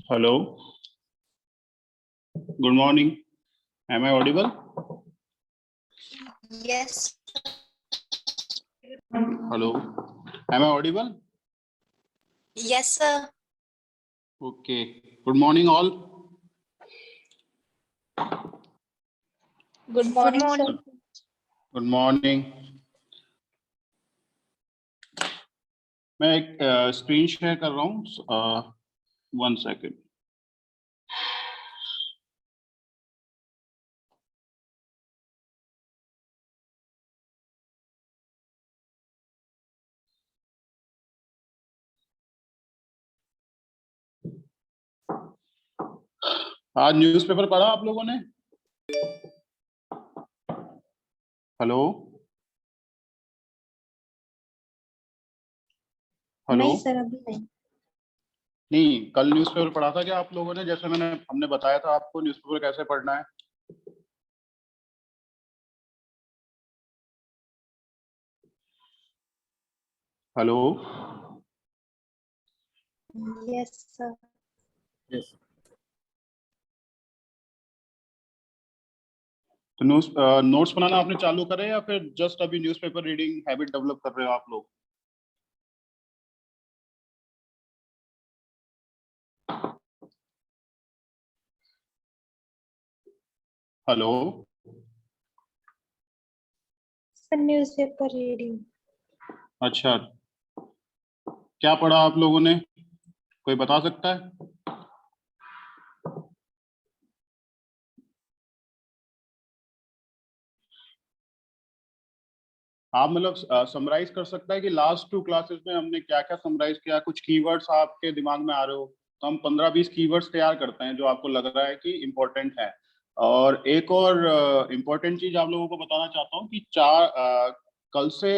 Hello, good morning. Am I audible? Yes. Hello, am I audible? Yes, sir. Okay. Good morning, all. Good morning, sir. Good morning. मैं एक screen share कर रहा हूँ. 1 second. आज newspaper पढ़ा आप लोगों ने? Hello hello. नहीं सर, अभी नहीं। नहीं, कल न्यूज़पेपर पढ़ा था क्या आप लोगों ने? जैसे हमने बताया था आपको न्यूज़पेपर कैसे पढ़ना है. हेलो. Yes sir. यस. तो नोट्स बनाना आपने चालू करे या फिर जस्ट अभी न्यूज़पेपर रीडिंग हैबिट डेवलप कर रहे हो आप लोग? हेलो. Sir newspaper reading. अच्छा, क्या पढ़ा आप लोगों ने? कोई बता सकता है? आप मतलब समराइज कर सकता है कि लास्ट 2 क्लासेस में हमने क्या क्या समराइज किया? कुछ कीवर्ड्स आपके दिमाग में आ रहे हो तो हम 15-20 कीवर्ड्स तैयार करते हैं जो आपको लग रहा है कि इम्पोर्टेंट है. और एक और इम्पोर्टेंट चीज आप लोगों को बताना चाहता हूँ कि कल से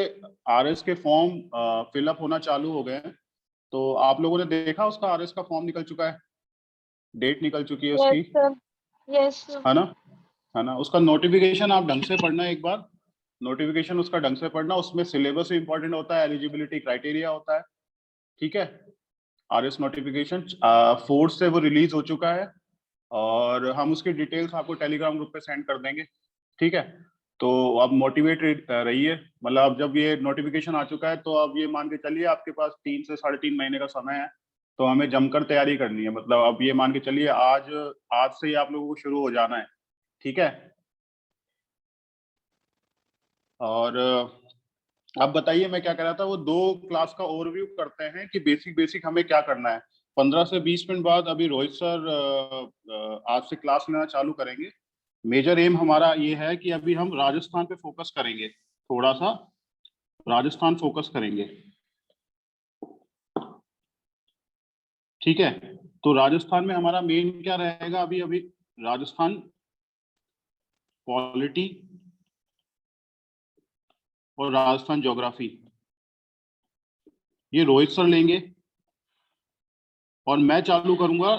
आरएस के फॉर्म फिलअप होना चालू हो गए हैं. तो आप लोगों ने देखा उसका आरएस का फॉर्म निकल चुका है, डेट निकल चुकी है उसकी. यस है ना. उसका नोटिफिकेशन आप ढंग से पढ़ना एक बार. नोटिफिकेशन उसका ढंग से पढ़ना. उसमें सिलेबस इंपॉर्टेंट होता है, एलिजिबिलिटी क्राइटेरिया होता है. ठीक है. आरएस नोटिफिकेशन 4 से वो रिलीज हो चुका है और हम उसकी डिटेल्स आपको टेलीग्राम ग्रुप पे सेंड कर देंगे. ठीक है. तो अब मोटिवेट रहिए. मतलब अब जब ये नोटिफिकेशन आ चुका है तो अब ये मान के चलिए आपके पास 3 से 3.5 महीने का समय है. तो हमें जमकर तैयारी करनी है. मतलब अब ये मान के चलिए आज आज से ही आप लोगों को शुरू हो जाना है. ठीक है. और अब बताइए मैं क्या कह रहा था. वो 2 क्लास का ओवरव्यू करते हैं कि बेसिक बेसिक हमें क्या करना है. 15 से 20 मिनट बाद अभी रोहित सर आज से क्लास लेना चालू करेंगे. मेजर एम हमारा ये है कि अभी हम राजस्थान पे फोकस करेंगे. थोड़ा सा राजस्थान फोकस करेंगे. ठीक है. तो राजस्थान में हमारा मेन क्या रहेगा? अभी अभी राजस्थान पॉलिटी और राजस्थान ज्योग्राफी ये रोहित सर लेंगे और मैं चालू करूंगा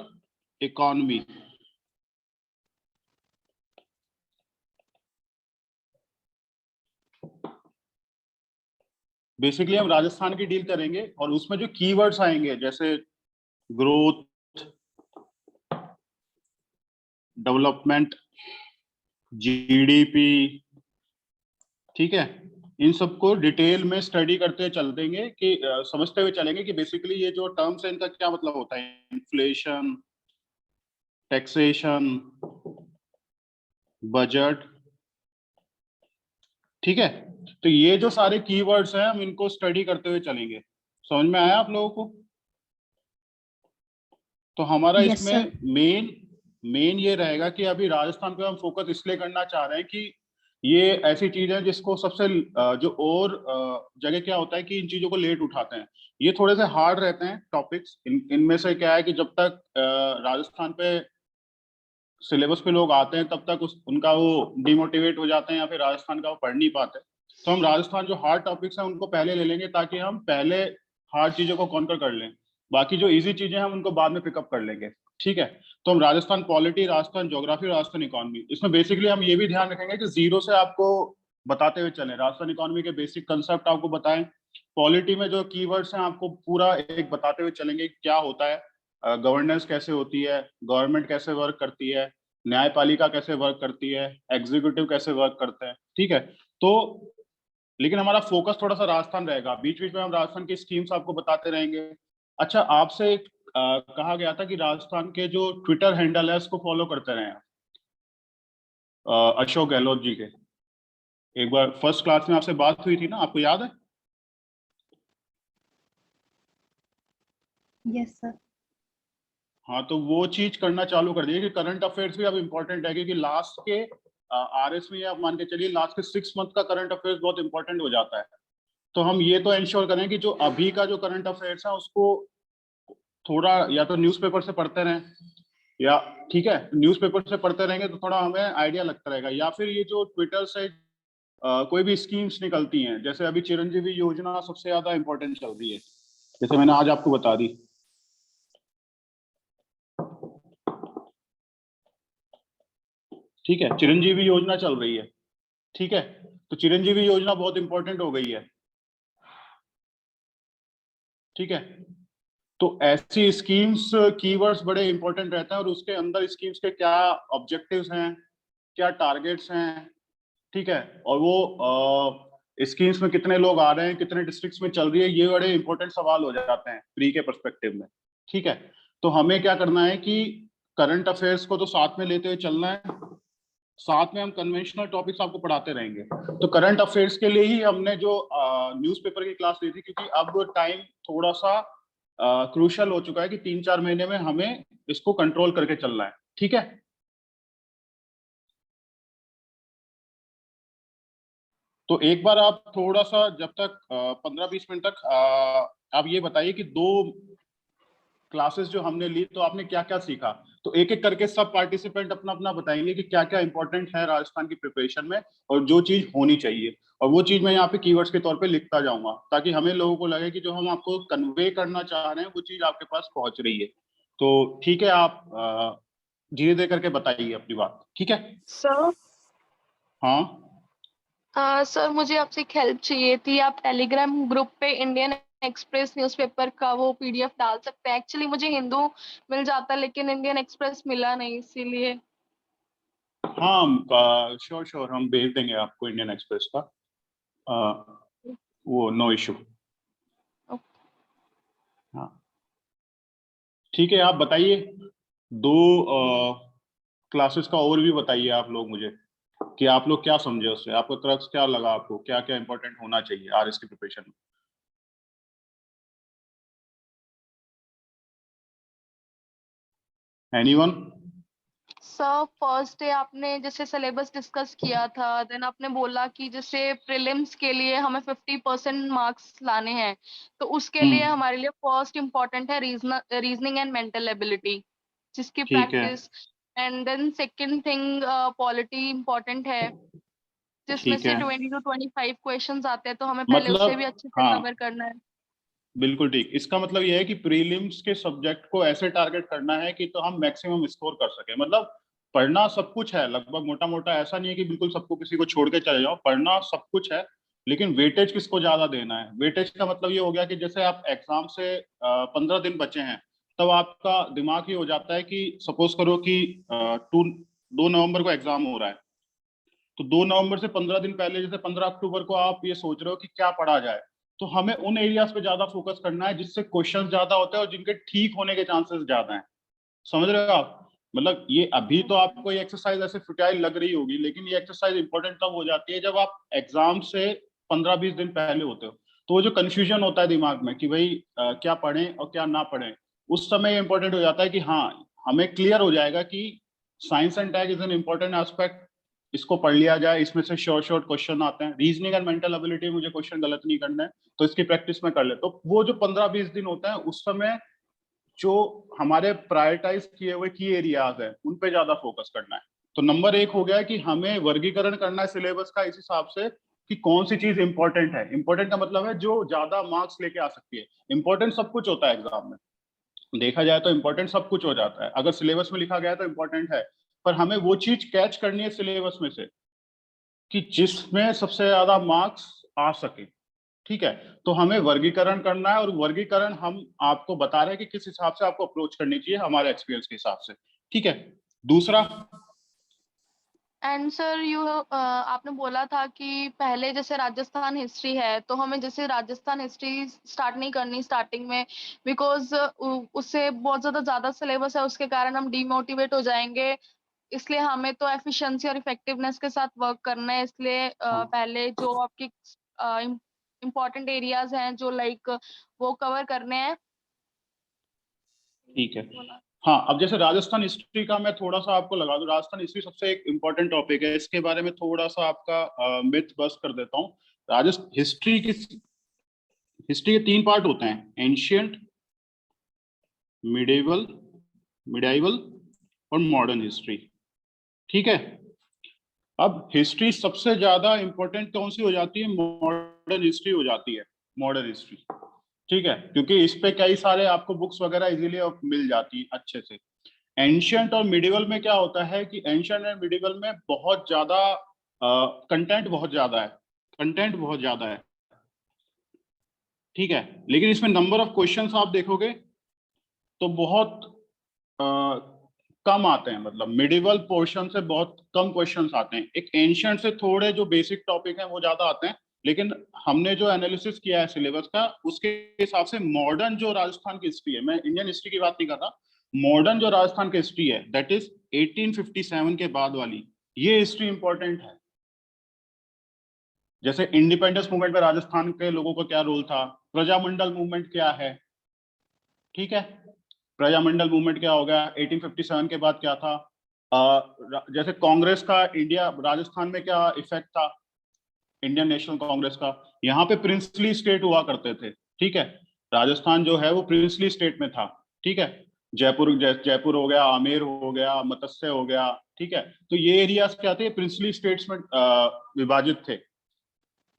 इकोनॉमी. बेसिकली हम राजस्थान की डील करेंगे और उसमें जो कीवर्ड्स आएंगे जैसे ग्रोथ, डेवलपमेंट, जीडीपी. ठीक है. इन सबको डिटेल में स्टडी करते चल देंगे कि समझते हुए चलेंगे कि बेसिकली ये जो टर्म्स है इनका क्या मतलब होता है. Inflation, taxation, budget. ठीक है. तो ये जो सारे कीवर्ड्स हैं हम इनको स्टडी करते हुए चलेंगे. समझ में आया आप लोगों को? तो हमारा Yes, इसमें sir. मेन ये रहेगा कि अभी राजस्थान पे हम फोकस इसलिए करना चाह रहे हैं कि ये ऐसी चीज है जिसको सबसे जो और जगह क्या होता है कि इन चीजों को लेट उठाते हैं. ये थोड़े से हार्ड रहते हैं टॉपिक्स. इनमें से क्या है कि जब तक राजस्थान पे सिलेबस पे लोग आते हैं तब तक उनका वो डिमोटिवेट हो जाते हैं या फिर राजस्थान का वो पढ़ नहीं पाते. तो हम राजस्थान जो हार्ड टॉपिक्स हैं उनको पहले ले लेंगे ताकि हम पहले हार्ड चीजों को कॉन्कर कर लें. बाकी जो इजी चीजें हैं हम उनको बाद में पिकअप कर लेंगे. ठीक है. तो हम Rajasthan polity, Rajasthan geography, Rajasthan economy इसमें बेसिकली हम ये भी ध्यान रखेंगे कि जीरो से आपको बताते हुए चलें. राजस्थान इकोनॉमी के बेसिक कंसेप्ट आपको बताएं. पॉलिटी में जो कीवर्ड्स हैं आपको पूरा एक बताते हुए चलेंगे क्या होता है. गवर्नेंस कैसे होती है, गवर्नमेंट कैसे वर्क करती है, न्यायपालिका कैसे वर्क करती है, एग्जीक्यूटिव कैसे वर्क करते हैं, ठीक है। तो लेकिन हमारा फोकस थोड़ा सा राजस्थान रहेगा, बीच बीच में हम राजस्थान की स्कीम्स आपको बताते रहेंगे। अच्छा, आपसे कहा गया था कि राजस्थान के जो ट्विटर हैंडल है उसको फॉलो करते रहे अशोक गहलोत जी के। एक बार फर्स्ट क्लास में आपसे बात हुई थी ना, आपको याद है? Yes, sir. हाँ, तो वो चीज करना चालू कर दिए कि करंट अफेयर्स भी अब इम्पोर्टेंट है, क्योंकि लास्ट के आरएस में आप मान के चलिए लास्ट के 6 मंथ का करंट अफेयर्स बहुत इंपॉर्टेंट हो जाता है। तो हम ये तो इंश्योर करें कि जो अभी का जो करंट अफेयर्स है उसको थोड़ा या तो न्यूज़पेपर से पढ़ते रहें, या ठीक है न्यूज़पेपर से पढ़ते रहेंगे तो थोड़ा हमें आइडिया लगता रहेगा, या फिर ये जो ट्विटर से कोई भी स्कीम्स निकलती हैं, जैसे अभी चिरंजीवी योजना सबसे ज्यादा इंपॉर्टेंट चल रही है, जैसे मैंने आज आपको बता दी। ठीक है, चिरंजीवी योजना चल रही है, ठीक है, तो चिरंजीवी योजना बहुत इंपॉर्टेंट हो गई है, ठीक है। तो ऐसी स्कीम्स कीवर्ड्स बड़े इंपॉर्टेंट रहते हैं, और उसके अंदर स्कीम्स के क्या ऑब्जेक्टिव्स हैं, क्या टारगेट्स हैं, ठीक है, और वो स्कीम्स में कितने लोग आ रहे हैं, कितने डिस्ट्रिक्ट्स में चल रही है, ये बड़े इंपॉर्टेंट सवाल हो जाते हैं प्री के पर्सपेक्टिव में, ठीक है। तो हमें क्या करना है कि करंट अफेयर्स को तो साथ में लेते हुए चलना है, साथ में हम कन्वेंशनल टॉपिक्स आपको पढ़ाते रहेंगे। तो करंट अफेयर्स के लिए ही हमने जो न्यूज़पेपर की क्लास ली थी, क्योंकि अब टाइम थोड़ा सा क्रूशल हो चुका है कि 3-4 महीने में हमें इसको कंट्रोल करके चलना है, ठीक है। तो एक बार आप थोड़ा सा जब तक 15-20 मिनट तक आप ये बताइए कि 2 क्लासेस जो हमने ली तो आपने क्या क्या सीखा। तो एक एक करके सब पार्टिसिपेंट अपना अपना बताएंगे कि क्या क्या इंपॉर्टेंट है राजस्थान की प्रिपरेशन में, और जो चीज होनी चाहिए, और वो चीज मैं यहाँ पे कीवर्ड्स के तौर पे लिखता जाऊंगा, ताकि हमें लोगों को लगे कि जो हम आपको कन्वे करना चाह रहे हैं वो चीज आपके पास पहुंच रही है। तो ठीक है, आप धीरे धीरे करके बताइए अपनी बात, ठीक है। सर हाँ, सर मुझे आपसे एक हेल्प चाहिए थी। आप टेलीग्राम ग्रुप पे इंडियन एक्सप्रेस न्यूज़पेपर का वो पीडीएफ डाल सकते हैं। एक्चुअली मुझे हिंदू मिल जाता लेकिन इंडियन एक्सप्रेस मिला नहीं, इसीलिए। हाँ, श्योर श्योर, हम भेज देंगे आपको इंडियन एक्सप्रेस का, वो नो इशू। हाँ, ठीक है, आप बताइए 2 क्लासेस का ओवरव्यू बताइए आप लोग मुझे, कि आप लोग क्या समझे उससे, आपको क्रक्स क्या लगा, आपको क्या क्या इंपॉर्टेंट होना चाहिए आरएस की प्रिपरेशन में। एनीवन? सर फर्स्ट डे आपने जैसे सिलेबस डिस्कस किया था, देन आपने बोला कि जैसे प्रीलिम्स के लिए हमें 50% मार्क्स लाने हैं, तो उसके लिए हमारे लिए फर्स्ट इम्पोर्टेंट है रीजनिंग एंड मेंटल एबिलिटी, जिसकी ठीक है, practice. And then second thing polity important है, जिसमें ठीक से है, 20 to 25 क्वेश्चंस आते हैं, तो हमें पहले उसे भी मतलब अच्छे से हाँ, कवर करना है। बिल्कुल ठीक। इसका मतलब यह है कि प्रीलिम्स के सब्जेक्ट को ऐसे टारगेट करना है कि तो हम मैक्सिमम स्कोर कर सके, मतलब पढ़ना सब कुछ है लगभग, मोटा मोटा ऐसा नहीं है कि बिल्कुल सबको किसी को छोड़ के चले जाओ, पढ़ना सब कुछ है, लेकिन वेटेज किसको ज्यादा देना है। वेटेज का मतलब ये हो गया कि जैसे आप एग्जाम से 15 दिन बचे हैं, तब आपका दिमाग ये हो जाता है कि सपोज करो कि 2 नवंबर को एग्जाम हो रहा है, तो 2 नवंबर से 15 दिन पहले जैसे 15 अक्टूबर को आप ये सोच रहे हो कि क्या पढ़ा जाए, तो हमें उन एरियाज पे ज्यादा फोकस करना है जिससे क्वेश्चंस ज्यादा होते हैं और जिनके ठीक होने के चांसेस ज्यादा हैं। समझ रहे हो आप? मतलब ये अभी तो आपको ये एक्सरसाइज ऐसे फुटाइल लग रही होगी, लेकिन ये एक्सरसाइज इंपॉर्टेंट तब हो जाती है जब आप एग्जाम से 15-20 दिन पहले होते हो। तो वो जो कंफ्यूजन होता है दिमाग में कि भाई क्या पढ़ें और क्या ना पढ़ें, उस समय इंपॉर्टेंट हो जाता है कि हाँ, हमें क्लियर हो जाएगा कि science and tech is an important aspect, इसको पढ़ लिया जाए, इसमें से शॉर्ट शॉर्ट क्वेश्चन आते हैं। रीजनिंग एंड मेंटल एबिलिटी मुझे क्वेश्चन गलत नहीं करना है, तो इसकी प्रैक्टिस में कर ले। तो वो जो 15-20 दिन होता है उस समय जो हमारे प्रायोरिटाइज किए हुए की एरियाज है उन पे ज्यादा फोकस करना है। तो नंबर 1 हो गया कि हमें वर्गीकरण करना है सिलेबस का इस हिसाब से कि कौन सी चीज इंपॉर्टेंट है। इंपॉर्टेंट का मतलब है जो ज्यादा मार्क्स लेके आ सकती है। इंपॉर्टेंट सब कुछ होता है एग्जाम में, देखा जाए तो इंपॉर्टेंट सब कुछ हो जाता है, अगर सिलेबस में लिखा गया है तो इंपॉर्टेंट है, पर हमें वो चीज कैच करनी है सिलेबस में से कि जिसमें सबसे ज्यादा मार्क्स आ सके। ठीक है, तो हमें वर्गीकरण करना है और वर्गीकरण हम आपको बता रहे हैं कि किस हिसाब से आपको अप्रोच करनी चाहिए हमारे एक्सपीरियंस के हिसाब से। ठीक है, दूसरा, एंड सर आपने बोला था कि पहले जैसे राजस्थान हिस्ट्री है तो हमें जैसे राजस्थान हिस्ट्री स्टार्ट नहीं करनी स्टार्टिंग में, बिकॉज उससे बहुत ज्यादा सिलेबस है, उसके कारण हम डीमोटिवेट हो जाएंगे। इसलिए हमें तो एफिशिएंसी और इफेक्टिवनेस के साथ वर्क करना है, इसलिए हाँ पहले जो आपकी इम्पोर्टेंट एरियाज हैं जो लाइक वो कवर करने हैं। ठीक है। बोला। हाँ, अब जैसे राजस्थान हिस्ट्री का मैं थोड़ा सा आपको लगा दूं, राजस्थान हिस्ट्री सबसे एक इम्पोर्टेंट टॉपिक है, इसके बारे में थोड़ा सा आपका मिथ बस्ट कर देता हूँ। राजस्थान हिस्ट्री के 3 पार्ट होते हैं, एंशियंट, मिडेवल मिडाइवल और मॉडर्न हिस्ट्री। ठीक है, अब हिस्ट्री सबसे ज्यादा इंपॉर्टेंट कौन सी हो जाती है? मॉडर्न हिस्ट्री हो जाती है, मॉडर्न हिस्ट्री। ठीक है, क्योंकि इस पे कई सारे आपको बुक्स वगैरह इजीली मिल जाती है अच्छे से। एंशियंट और मिडिवल में क्या होता है कि एंशियंट और मिडिवल में बहुत ज्यादा कंटेंट बहुत ज्यादा है, कंटेंट बहुत ज्यादा है। ठीक है, लेकिन इसमें नंबर ऑफ क्वेश्चंस आप देखोगे तो बहुत अ, कम आते हैं, मतलब मिडिवल पोर्शन से बहुत कम क्वेश्चंस आते हैं। एक एंशियंट से थोड़े जो बेसिक टॉपिक हैं वो ज्यादा आते हैं, लेकिन हमने जो एनालिसिस किया है सिलेबस का उसके हिसाब से मॉडर्न जो राजस्थान की हिस्ट्री है, मैं इंडियन हिस्ट्री की बात नहीं कर रहा, मॉडर्न जो राजस्थान की हिस्ट्री है दैट इज 1857 के बाद वाली, ये हिस्ट्री इंपॉर्टेंट है। जैसे इंडिपेंडेंस मूवमेंट में राजस्थान के लोगों का क्या रोल था, प्रजामंडल मूवमेंट क्या है, ठीक है, प्रजामंडल मूवमेंट क्या हो गया, 1857 के बाद क्या था, जैसे कांग्रेस का इंडिया राजस्थान में क्या इफेक्ट था, इंडियन नेशनल कांग्रेस का, यहाँ पे प्रिंसली स्टेट हुआ करते थे। ठीक है, राजस्थान जो है वो प्रिंसली स्टेट में था। ठीक है, जयपुर हो गया, आमेर हो गया, मत्स्य हो गया। ठीक है, तो ये एरियाज क्या थे, प्रिंसली स्टेट्स में विभाजित थे।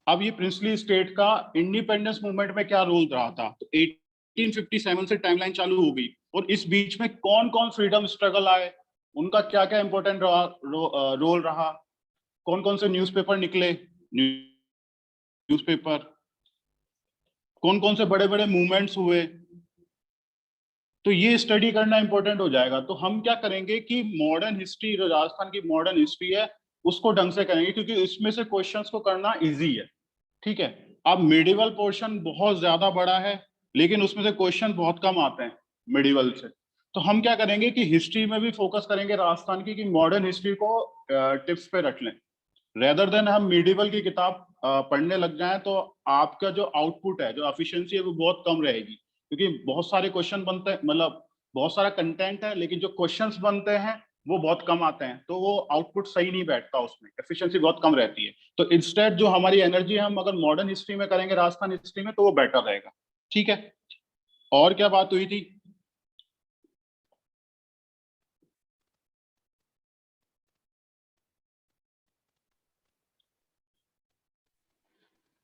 अब ये प्रिंसली स्टेट का इंडिपेंडेंस मूवमेंट में क्या रोल रहा था, तो 1857 से टाइमलाइन चालू हो गई, और इस बीच में कौन कौन फ्रीडम स्ट्रगल आए, उनका क्या क्या इंपॉर्टेंट रोल रहा, कौन कौन से न्यूज़पेपर निकले, न्यूज़पेपर, कौन कौन से बड़े बड़े मूवमेंट्स हुए, तो ये स्टडी करना इंपॉर्टेंट हो जाएगा। तो हम क्या करेंगे कि मॉडर्न हिस्ट्री, जो राजस्थान की मॉडर्न हिस्ट्री है उसको ढंग से करेंगे, क्योंकि इसमें से क्वेश्चंस को करना इजी है। ठीक है, अब मिडिवल पोर्शन बहुत ज्यादा बड़ा है, लेकिन उसमें से क्वेश्चन बहुत कम आते हैं मिडिवल से। तो हम क्या करेंगे कि हिस्ट्री में भी फोकस करेंगे राजस्थान की, कि मॉडर्न हिस्ट्री को टिप्स पे रख लें, रेदर देन हम मिडिवल की किताब पढ़ने लग जाएं, तो आपका जो आउटपुट है, जो एफिशिएंसी है वो बहुत कम रहेगी, क्योंकि बहुत सारे क्वेश्चन बनते हैं, मतलब बहुत सारा कंटेंट है, लेकिन जो क्वेश्चंस बनते हैं वो बहुत कम आते हैं, तो वो आउटपुट सही नहीं बैठता, उसमें एफिशिएंसी बहुत कम रहती है। तो इंस्टेड जो हमारी एनर्जी है हम अगर मॉडर्न हिस्ट्री में करेंगे, राजस्थान हिस्ट्री में, तो वो बेटर रहेगा। ठीक है, और क्या बात हुई थी?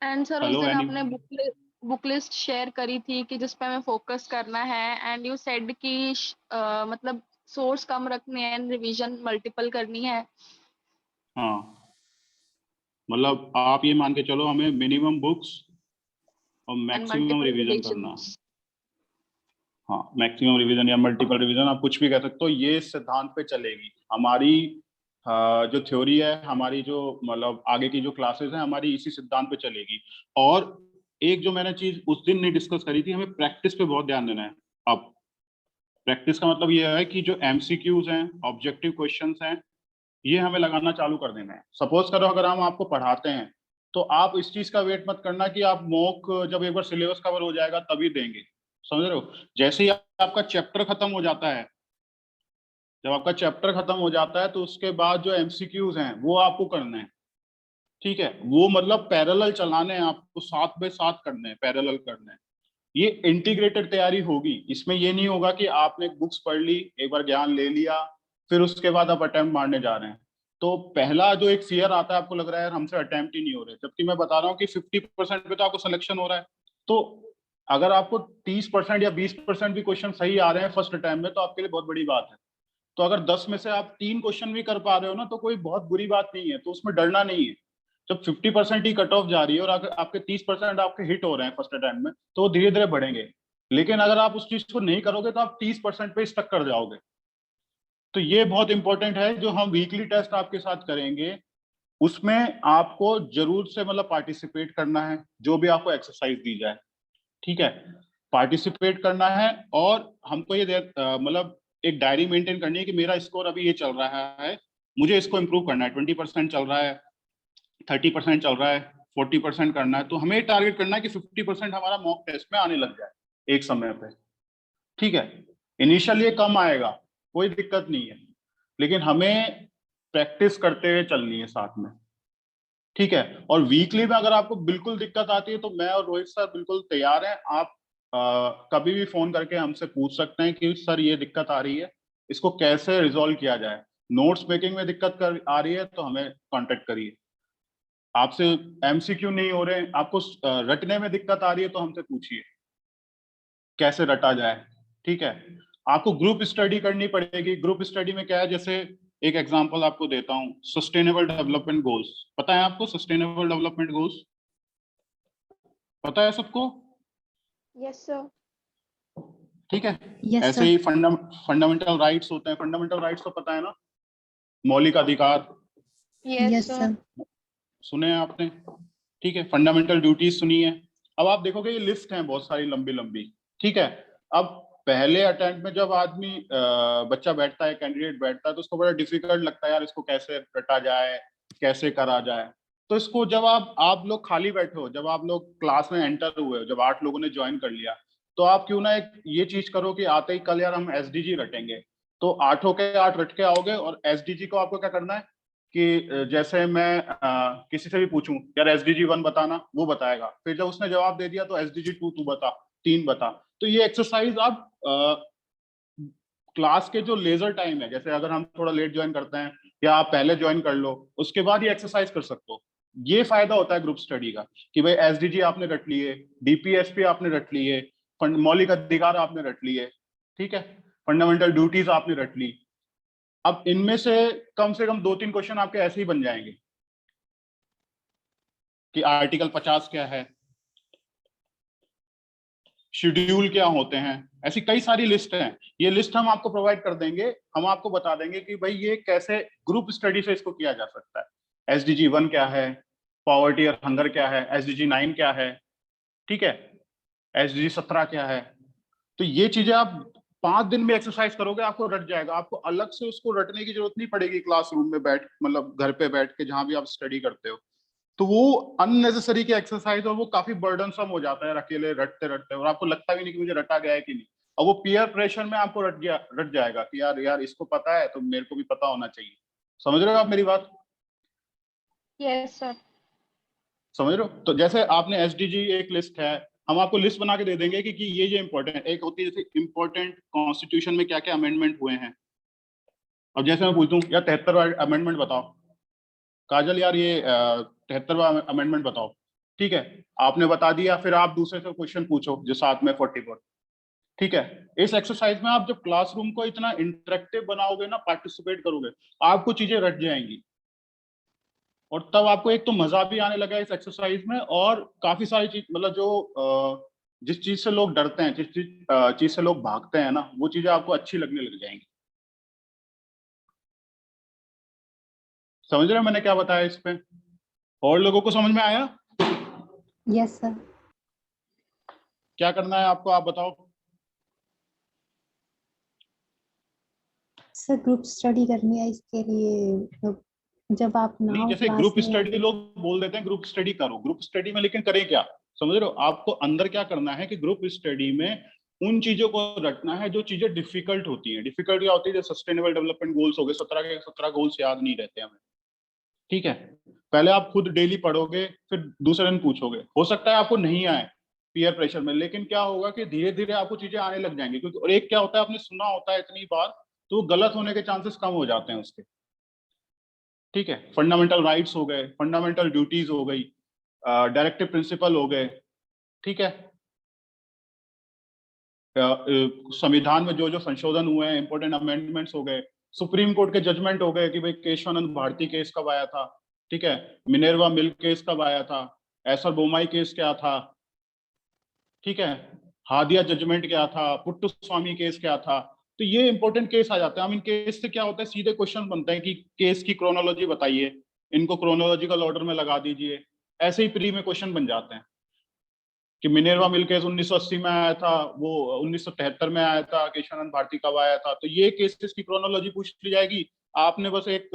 एंड सर उस हेलो, दिन एनी? आपने बुक लिस्ट शेयर करी थी कि जिस पे हमें फोकस करना है, एंड यू सेड कि मतलब सोर्स कम रखने हैं, रिवीजन मल्टीपल करनी है। हाँ, मतलब आप ये मान के चलो, हमें मिनिमम बुक्स और एंड मैक्सिमम मल्टीपल रिवीजन करना। रिविजन्स। हाँ, मैक्सिमम रिवीजन या मल्टीपल रिवीजन, आप कुछ भी कह सकते हो, ये सिद्धांत पे चलेगी हमारी जो थ्योरी है, हमारी जो मतलब आगे की जो क्लासेस हैं हमारी इसी सिद्धांत पे चलेगी। और एक जो मैंने चीज उस दिन नहीं डिस्कस करी थी, हमें प्रैक्टिस पे बहुत ध्यान देना है। अब प्रैक्टिस का मतलब ये है कि जो एमसीक्यूज हैं, ऑब्जेक्टिव क्वेश्चंस हैं, ये हमें लगाना चालू कर देना है। सपोज करो अगर हम आपको पढ़ाते हैं, तो आप इस चीज का वेट मत करना कि आप मॉक जब एक बार सिलेबस कवर हो जाएगा तभी देंगे, समझ रहे हो? जैसे ही आपका चैप्टर खत्म हो जाता है, जब आपका चैप्टर खत्म हो जाता है तो उसके बाद जो एमसीक्यूज हैं वो आपको करने हैं। ठीक है, वो मतलब पैरेलल चलाने हैं, आपको साथ बाय साथ करने हैं, पैरेलल करने हैं। ये इंटीग्रेटेड तैयारी होगी, इसमें ये नहीं होगा कि आपने बुक्स पढ़ ली, एक बार ज्ञान ले लिया, फिर उसके बाद आप अटेम्प्ट मारने जा रहे हैं। तो पहला जो एक फियर आता है, आपको लग रहा है यार हमसे अटेम्प्ट ही नहीं हो रहे, जबकि मैं बता रहा हूँ कि 50% पे तो आपको सिलेक्शन हो रहा है। तो अगर आपको 30% या 20% भी क्वेश्चन सही आ रहे हैं फर्स्ट अटेम्प्ट में, तो आपके लिए बहुत बड़ी बात है। तो अगर 10 में से आप 3 क्वेश्चन भी कर पा रहे हो ना, तो कोई बहुत बुरी बात नहीं है, तो उसमें डरना नहीं है। जब 50% ही कट ऑफ जा रही है और अगर आपके 30% आपके हिट हो रहे हैं फर्स्ट अटेम्प्ट में, तो वो धीरे धीरे बढ़ेंगे। लेकिन अगर आप उस चीज को नहीं करोगे तो आप 30% पे स्टक कर जाओगे। तो ये बहुत इंपॉर्टेंट है, जो हम वीकली टेस्ट आपके साथ करेंगे उसमें आपको जरूर से मतलब पार्टिसिपेट करना है, जो भी आपको एक्सरसाइज दी जाए, ठीक है, पार्टिसिपेट करना है। और हमको ये मतलब एक डायरी मेंटेन करनी है कि मेरा स्कोर अभी ये चल रहा है, मुझे इसको इम्प्रूव करना है, 20% चल रहा है, 30% चल रहा है, 40% करना है। तो हमें टारगेट करना है कि 50% हमारा मॉक टेस्ट में आने लग जाए एक समय पे, ठीक है। इनिशियली ये कम आएगा, कोई दिक्कत नहीं है, लेकिन हमें प्रैक्टिस करते हुए चलनी है साथ में, ठीक है। और वीकली में अगर आपको बिल्कुल दिक्कत आती है तो मैं और रोहित सर बिल्कुल तैयार हैं। आप कभी भी फोन करके हमसे पूछ सकते हैं कि सर ये दिक्कत आ रही है, इसको कैसे रिजॉल्व किया जाए। नोट्स मेकिंग में दिक्कत आ रही है तो हमें कांटेक्ट करिए। आपसे एमसीक्यू नहीं हो रहे, आपको रटने में दिक्कत आ रही है तो हमसे पूछिए कैसे रटा जाए, ठीक है। आपको ग्रुप स्टडी करनी पड़ेगी। ग्रुप स्टडी में क्या है, जैसे एक एग्जांपल आपको देता हूं, सस्टेनेबल डेवलपमेंट गोल्स। पता है आपको सस्टेनेबल डेवलपमेंट गोल्स? पता है सबको? Yes sir. ठीक है। Yes, ऐसे ही फंडामेंटल राइट्स होते हैं। फंडामेंटल राइट्स तो पता है ना, मौलिक अधिकार, यस सर। सुने हैं आपने? ठीक है। फंडामेंटल ड्यूटीज सुनी है। अब आप देखोगे ये लिस्ट है बहुत सारी लंबी लंबी, ठीक है। अब पहले अटेम्प्ट में जब आदमी बच्चा बैठता है, कैंडिडेट बैठता है, तो उसको बड़ा डिफिकल्ट लगता है, यार इसको कैसे रटा जाए, कैसे करा जाए। तो इसको जब आप लोग खाली बैठे हो, जब आप लोग क्लास में एंटर हुए हो, जब 8 लोगों ने ज्वाइन कर लिया, तो आप क्यों ना एक ये चीज करो कि आते ही कल यार हम एसडीजी रटेंगे। तो 8 के 8 रट के आओगे, और एसडीजी को आपको क्या करना है कि जैसे मैं किसी से भी पूछूं यार एसडीजी 1 बताना, वो बताएगा। फिर जब उसने जवाब दे दिया तो एसडीजी 2 तू बता, 3 बता। तो ये एक्सरसाइज आप क्लास के जो लेजर टाइम है, जैसे अगर हम थोड़ा लेट ज्वाइन करते हैं या आप पहले ज्वाइन कर लो, उसके बाद ये एक्सरसाइज कर सकते हो। ये फायदा होता है ग्रुप स्टडी का कि भाई एसडीजी आपने रट लिए, डीपीएसपी आपने रट लिए, मौलिक अधिकार आपने रट लिए, ठीक है, फंडामेंटल ड्यूटीज आपने रट ली। अब इनमें से कम 2-3 क्वेश्चन आपके ऐसे ही बन जाएंगे कि आर्टिकल 50 क्या है, शेड्यूल क्या होते हैं, ऐसी कई सारी लिस्ट हैं। ये लिस्ट हम आपको प्रोवाइड कर देंगे। हम आपको बता देंगे कि भाई ये कैसे ग्रुप स्टडी से इसको किया जा सकता है। एसडीजी 1 क्या है, पॉवर्टी और हंगर क्या है, एसडीजी 9 क्या है, ठीक है, एसडीजी 17 क्या है। तो ये चीजें आप 5 दिन में एक्सरसाइज करोगे, आपको रट जाएगा। आपको अलग से उसको रटने की जरूरत नहीं पड़ेगी क्लासरूम में बैठ, मतलब घर पे बैठ के जहां भी आप स्टडी करते हो। तो वो अननेसेसरी की एक्सरसाइज, और वो काफी बर्डनसम हो जाता है अकेले रटते रटते, और आपको लगता भी नहीं कि मुझे रटा गया है कि नहीं। और वो पीयर प्रेशर में आपको रट जाएगा कि यार यार इसको पता है तो मेरे को भी पता होना चाहिए। समझ रहे हो आप मेरी बात? Yes sir. समझ रहे हो? तो जैसे आपने एसडीजी एक लिस्ट है, हम आपको लिस्ट बना के दे देंगे कि ये इंपॉर्टेंट, एक होती है जैसे इंपॉर्टेंट कॉन्स्टिट्यूशन में क्या क्या अमेंडमेंट हुए हैं। अब जैसे मैं पूछूं यार 73वां अमेंडमेंट बताओ, काजल यार ये 73वां अमेंडमेंट बताओ, ठीक है, आपने बता दिया। फिर आप दूसरे से क्वेश्चन पूछो जो साथ में 44, ठीक है। इस एक्सरसाइज में आप जब क्लासरूम को इतना इंटरेक्टिव बनाओगे ना, पार्टिसिपेट करोगे, आपको चीजें रट जाएंगी। और तब आपको एक तो मजा भी आने लगा इस एक्सरसाइज में, और काफी सारी चीज, मतलब जो जिस चीज से लोग डरते हैं, जिस चीज से लोग भागते हैं ना, वो चीजें आपको अच्छी लगने लग जाएंगी। समझ रहे हो मैंने क्या बताया इस पे? और लोगों को समझ में आया? Yes sir. क्या करना है आपको, आप बताओ। सर ग्रुप स्टडी करनी है, इसके लिए मतलब जब आप ना नहीं, हो जैसे क्लास ग्रुप में। स्टडी लोग बोल देते हैं ग्रुप स्टडी करो, ग्रुप स्टडी में लेकिन करें क्या? समझ रहे हो? आपको अंदर क्या करना है कि ग्रुप स्टडी में उन चीजों को रटना है जो चीजें डिफिकल्ट होती हैं। डिफिकल्ट क्या होती है? जैसे सस्टेनेबल डेवलपमेंट गोल्स हो गए, 17 के 17 गोल्स याद नहीं रहते हमें, ठीक है। पहले आप खुद डेली पढ़ोगे, फिर दूसरे दिन पूछोगे, हो सकता है आपको नहीं आए पीयर प्रेशर में, लेकिन क्या होगा कि धीरे धीरे आपको चीजें आने लग जाएंगी। क्योंकि और एक क्या होता है, आपने सुना होता है इतनी बार, तो गलत होने के चांसेस कम हो जाते हैं उसके, ठीक है। फंडामेंटल राइट्स हो गए, फंडामेंटल ड्यूटीज हो गई, डायरेक्टिव प्रिंसिपल हो गए, ठीक है। संविधान में जो जो संशोधन हुए हैं, इंपॉर्टेंट अमेंडमेंट्स हो गए, सुप्रीम कोर्ट के जजमेंट हो गए कि भाई केशवानंद भारती केस कब आया था, ठीक है, मिनेर्वा मिल्क केस कब आया था, एसर बोमाई केस क्या था, ठीक है, हादिया जजमेंट क्या था, पुट्टू स्वामी केस क्या था। तो ये इंपॉर्टेंट केस आ जाते हैं। हम इन केस से क्या होता है, सीधे क्वेश्चन बनते हैं कि केस की क्रोनोलॉजी बताइए, इनको क्रोनोलॉजिकल ऑर्डर में लगा दीजिए, ऐसे ही प्री में क्वेश्चन बन जाते हैं कि मिनेर्वा मिल्क केस 1980 में आया था, वो 1973 में आया था, केशवानंद भारती कब आया था। तो ये केसेस की क्रोनोलॉजी पूछ ली जाएगी। आपने बस एक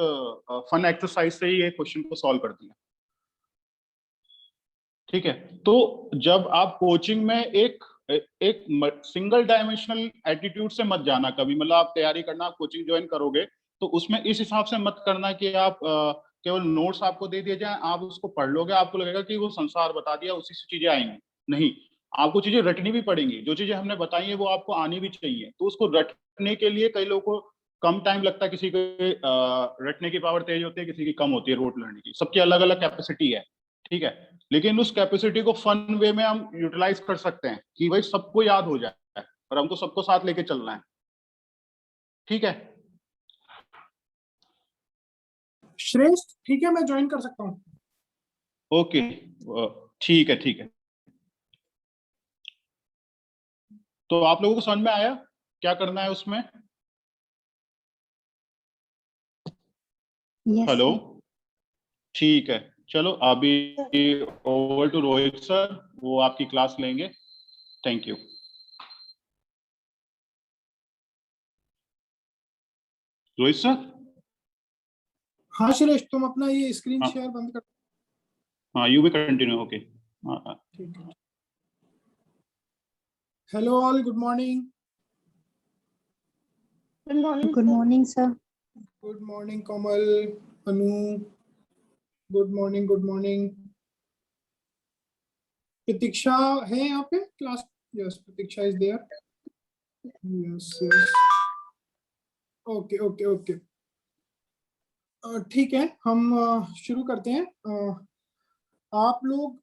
फन एक्सरसाइज से ही ये क्वेश्चन को सॉल्व कर दिया, ठीक है। तो जब आप कोचिंग में एक एक सिंगल डायमेंशनल एटीट्यूड से मत जाना कभी, मतलब आप तैयारी करना, आप कोचिंग ज्वाइन करोगे तो उसमें इस हिसाब से मत करना कि आप केवल नोट्स आपको दे दिए जाए, आप उसको पढ़ लोगे, आपको लगेगा कि वो संसार बता दिया, उसी से चीजें आएंगी। नहीं, आपको चीजें रटनी भी पड़ेंगी, जो चीजें हमने बताई है वो आपको आनी भी चाहिए। तो उसको रटने के लिए कई लोगों को कम टाइम लगता है, किसी के रटने की पावर तेज होती है, किसी की कम होती है रोट लर्निंग की, सबकी अलग अलग कैपेसिटी है, ठीक है। लेकिन उस कैपेसिटी को फन वे में हम यूटिलाइज कर सकते हैं कि भाई सबको याद हो जाए और हमको सबको साथ लेके चलना है, ठीक है। श्रेष्ठ ठीक है, मैं ज्वाइन कर सकता हूँ। ओके, ठीक है, ठीक है। तो आप लोगों को समझ में आया क्या करना है उसमें? Yes hello, sir. ठीक है। चलो अभी ओवर टू रोहित सर, वो आपकी क्लास लेंगे। Thank you. रोहित सर। हाँ श्रेष्ठ, तुम अपना ये स्क्रीन हाँ शेयर बंद कर। हाँ, यू भी कंटिन्यू। ओके, हाँ। ठीक है। Hello all, good morning. Good morning sir. Good morning Kamal, Anu, good morning, good morning. Pratiksha है यहाँ पे class? Yes, Pratiksha is there. Yes yes, okay okay okay. ठीक है, हम शुरू करते हैं। आप लोग,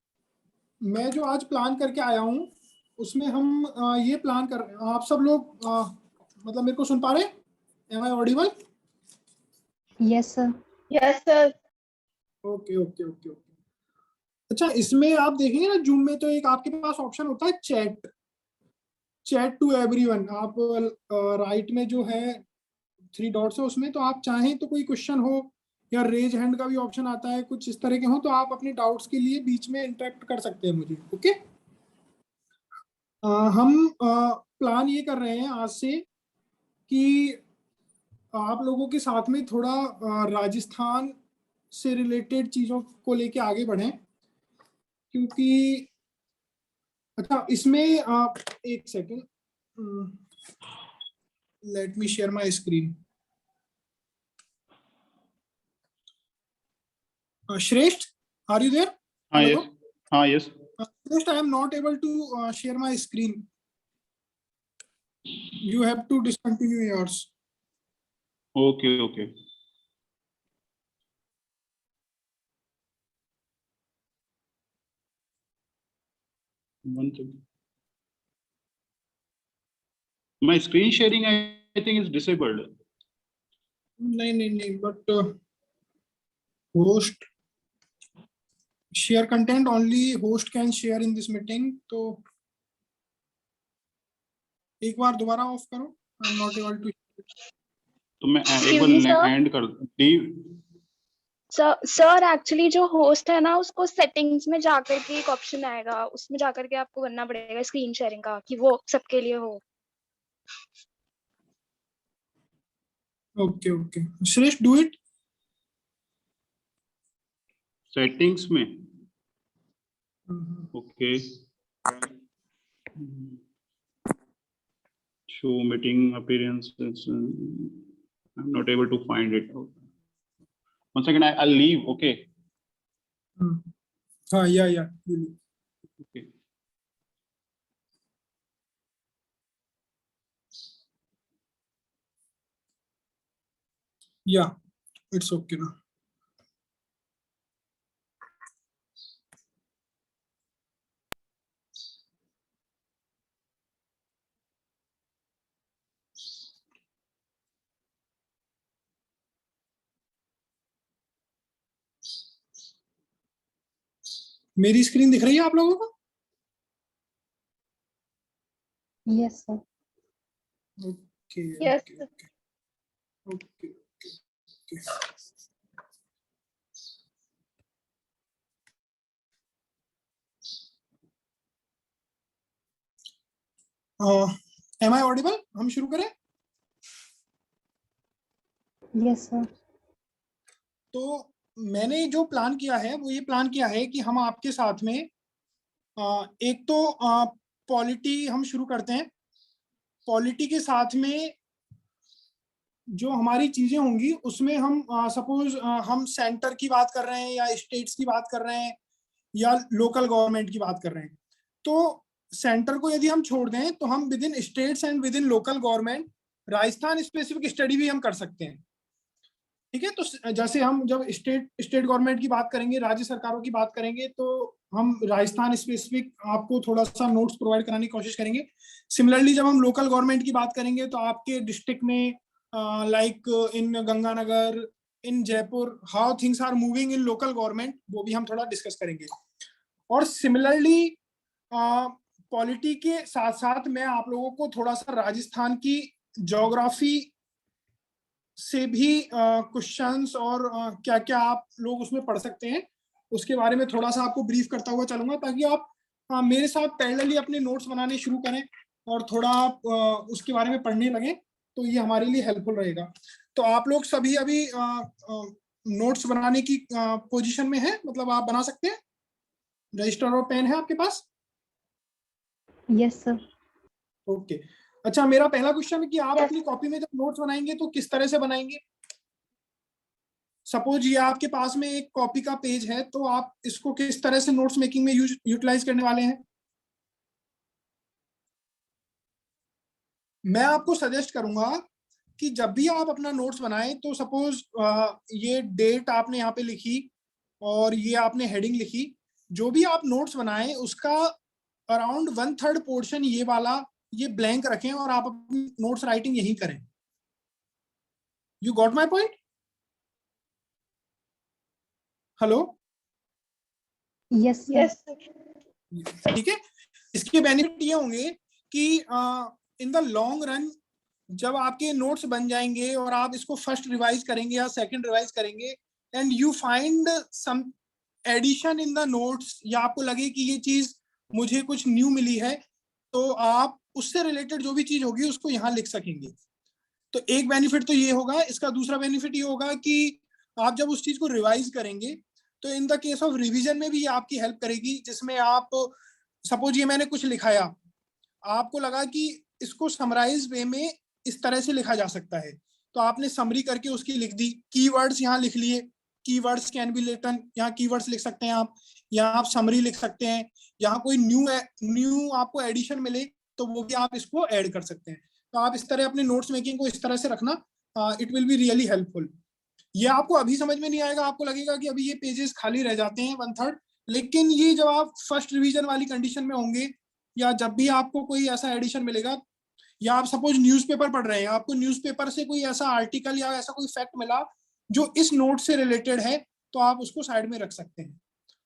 मैं जो आज प्लान करके आया हूँ उसमें हम ये प्लान कर रहे हैं, आप सब लोग मतलब मेरे को सुन पा रहे हैं? Am I audible? Yes sir. Yes sir. Okay okay okay okay. अच्छा, इसमें आप देखेंगे ना जूम में, तो एक आपके पास ऑप्शन होता है चैट, चैट टू एवरीवन। आप राइट में जो है 3 डॉट्स है, उसमें तो आप चाहें तो कोई क्वेश्चन हो या रेज हैंड का भी ऑप्शन आता है, कुछ इस तरह के हो तो आप अपने डाउट्स के लिए बीच में इंटरेक्ट कर सकते हैं मुझे। ओके, हम प्लान ये कर रहे हैं आज से कि आप लोगों के साथ में थोड़ा राजस्थान से रिलेटेड चीजों को लेके आगे बढ़ें, क्योंकि अच्छा इसमें आप एक second, let me share my screen. श्रेष्ठ, आर यू देयर? हाँ यस, हाँ yes. Just I am not able to share my screen. You have to discontinue yours. Okay okay. My screen sharing, I think, is disabled. नहीं, but host share content only host can share in this meeting. तो एक बार दोबारा of करो। I am not able to. तो मैं एक Excuse bar me, sir. And कर दी। Sir actually जो होस्ट है ना, उसको सेटिंग्स में जाकर के एक ऑप्शन आएगा, उसमें जाकर के आपको करना पड़ेगा स्क्रीन शेयरिंग का, कि वो सबके लिए हो। Okay. Shreshth, do it. Settings में, okay. Show meeting appearances, I am not able to find it. One second, I'll leave. Okay. हाँ, या Okay. या इट्स ओके ना। मेरी स्क्रीन दिख रही है आप लोगों को? Yes, sir. Okay Yes, okay sir. Okay okay. Am I audible? हम शुरू करें? Yes, sir. तो मैंने जो प्लान किया है वो ये प्लान किया है कि हम आपके साथ में एक तो पॉलिटी हम शुरू करते हैं। पॉलिटी के साथ में जो हमारी चीजें होंगी उसमें हम सपोज हम सेंटर की बात कर रहे हैं या स्टेट्स की बात कर रहे हैं या लोकल गवर्नमेंट की बात कर रहे हैं। तो सेंटर को यदि हम छोड़ दें तो हम with in states and with in local government Rajasthan specific study भी हम कर सकते हैं। ठीक है, तो जैसे हम जब स्टेट गवर्नमेंट की बात करेंगे, राज्य सरकारों की बात करेंगे, तो हम राजस्थान स्पेसिफिक आपको थोड़ा सा नोट्स प्रोवाइड कराने की कोशिश करेंगे। सिमिलरली जब हम लोकल गवर्नमेंट की बात करेंगे तो आपके डिस्ट्रिक्ट में like in Ganganagar, in Jaipur, how things are moving in local government, वो भी हम थोड़ा डिस्कस करेंगे। और सिमिलरली पॉलिटी के साथ साथ मैं आप लोगों को थोड़ा सा राजस्थान की ज्योग्राफी से भी क्वेश्चंस और क्या क्या आप लोग उसमें पढ़ सकते हैं उसके बारे में थोड़ा सा आपको ब्रीफ करता हुआ चलूंगा, ताकि आप मेरे साथ पैरेलली अपने नोट्स बनाने शुरू करें और थोड़ा आप उसके बारे में पढ़ने लगें, तो ये हमारे लिए हेल्पफुल रहेगा। तो आप लोग सभी अभी नोट्स बनाने की पोजीशन में है, मतलब आप बना सकते हैं? रजिस्टर और पेन है आपके पास? Yes, sir. ओके। अच्छा, मेरा पहला क्वेश्चन है कि आप Yes. अपनी कॉपी में जब नोट्स बनाएंगे तो किस तरह से बनाएंगे? सपोज ये आपके पास में एक कॉपी का पेज है, तो आप इसको किस तरह से नोट्स मेकिंग में यूटिलाइज करने वाले हैं? मैं आपको सजेस्ट करूंगा कि जब भी आप अपना नोट्स बनाएं तो सपोज ये डेट आपने यहाँ पे लिखी और ये आपने हेडिंग लिखी, जो भी आप नोट्स बनाएं उसका अराउंड 1/3 पोर्शन ये वाला ये ब्लैंक रखें और आप अपनी नोट्स राइटिंग यही करें। You got my point? Hello? Yes, sir. Yes, sir. ठीक है, इसके बेनिफिट ये होंगे कि इन द लॉन्ग रन जब आपके नोट्स बन जाएंगे और आप इसको फर्स्ट रिवाइज करेंगे या सेकंड रिवाइज करेंगे and you find some edition in the notes, या आपको लगे कि ये चीज मुझे कुछ न्यू मिली है, तो आप उससे रिलेटेड जो भी चीज होगी उसको यहाँ लिख सकेंगे। तो एक बेनिफिट तो ये होगा। इसका दूसरा बेनिफिट ये होगा कि आप जब उस चीज को रिवाइज करेंगे तो in the case of revision में भी आपकी हेल्प करेगी, जिसमें आप सपोज ये मैंने कुछ लिखाया, आपको लगा कि इसको समराइज वे में इस तरह से लिखा जा सकता है, तो आपने समरी करके उसकी लिख दी, कीवर्ड्स यहाँ लिख लिए, कीवर्ड्स कैन बी रिटन, यहाँ कीवर्ड्स लिख सकते हैं आप, यहाँ आप समरी लिख सकते हैं, यहाँ कोई न्यू आपको एडिशन मिले तो वो भी आप इसको ऐड कर सकते हैं। तो आप इस तरह अपने नोट्स मेकिंग को इस तरह से रखना, it will be really helpful. ये आपको अभी समझ में नहीं आएगा, आपको लगेगा कि अभी ये पेजेस खाली रह जाते हैं 1/3, लेकिन ये जब आप फर्स्ट रिवीजन वाली कंडीशन में होंगे या जब भी आपको कोई ऐसा एडिशन मिलेगा, या आप सपोज न्यूज़पेपर पढ़ रहे हैं, आपको न्यूज़पेपर से कोई ऐसा आर्टिकल या ऐसा कोई फैक्ट मिला जो इस नोट से रिलेटेड है, तो आप उसको साइड में रख सकते हैं।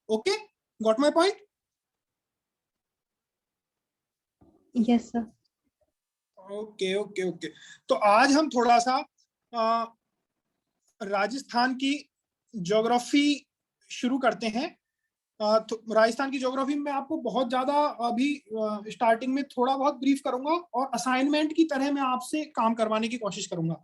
Okay, got my point? Yes, sir. Okay okay okay. तो आज हम थोड़ा सा राजस्थान की ज्योग्राफी शुरू करते हैं। तो राजस्थान की ज्योग्राफी में आपको बहुत ज्यादा अभी स्टार्टिंग में थोड़ा बहुत ब्रीफ करूंगा और असाइनमेंट की तरह मैं आपसे काम करवाने की कोशिश करूंगा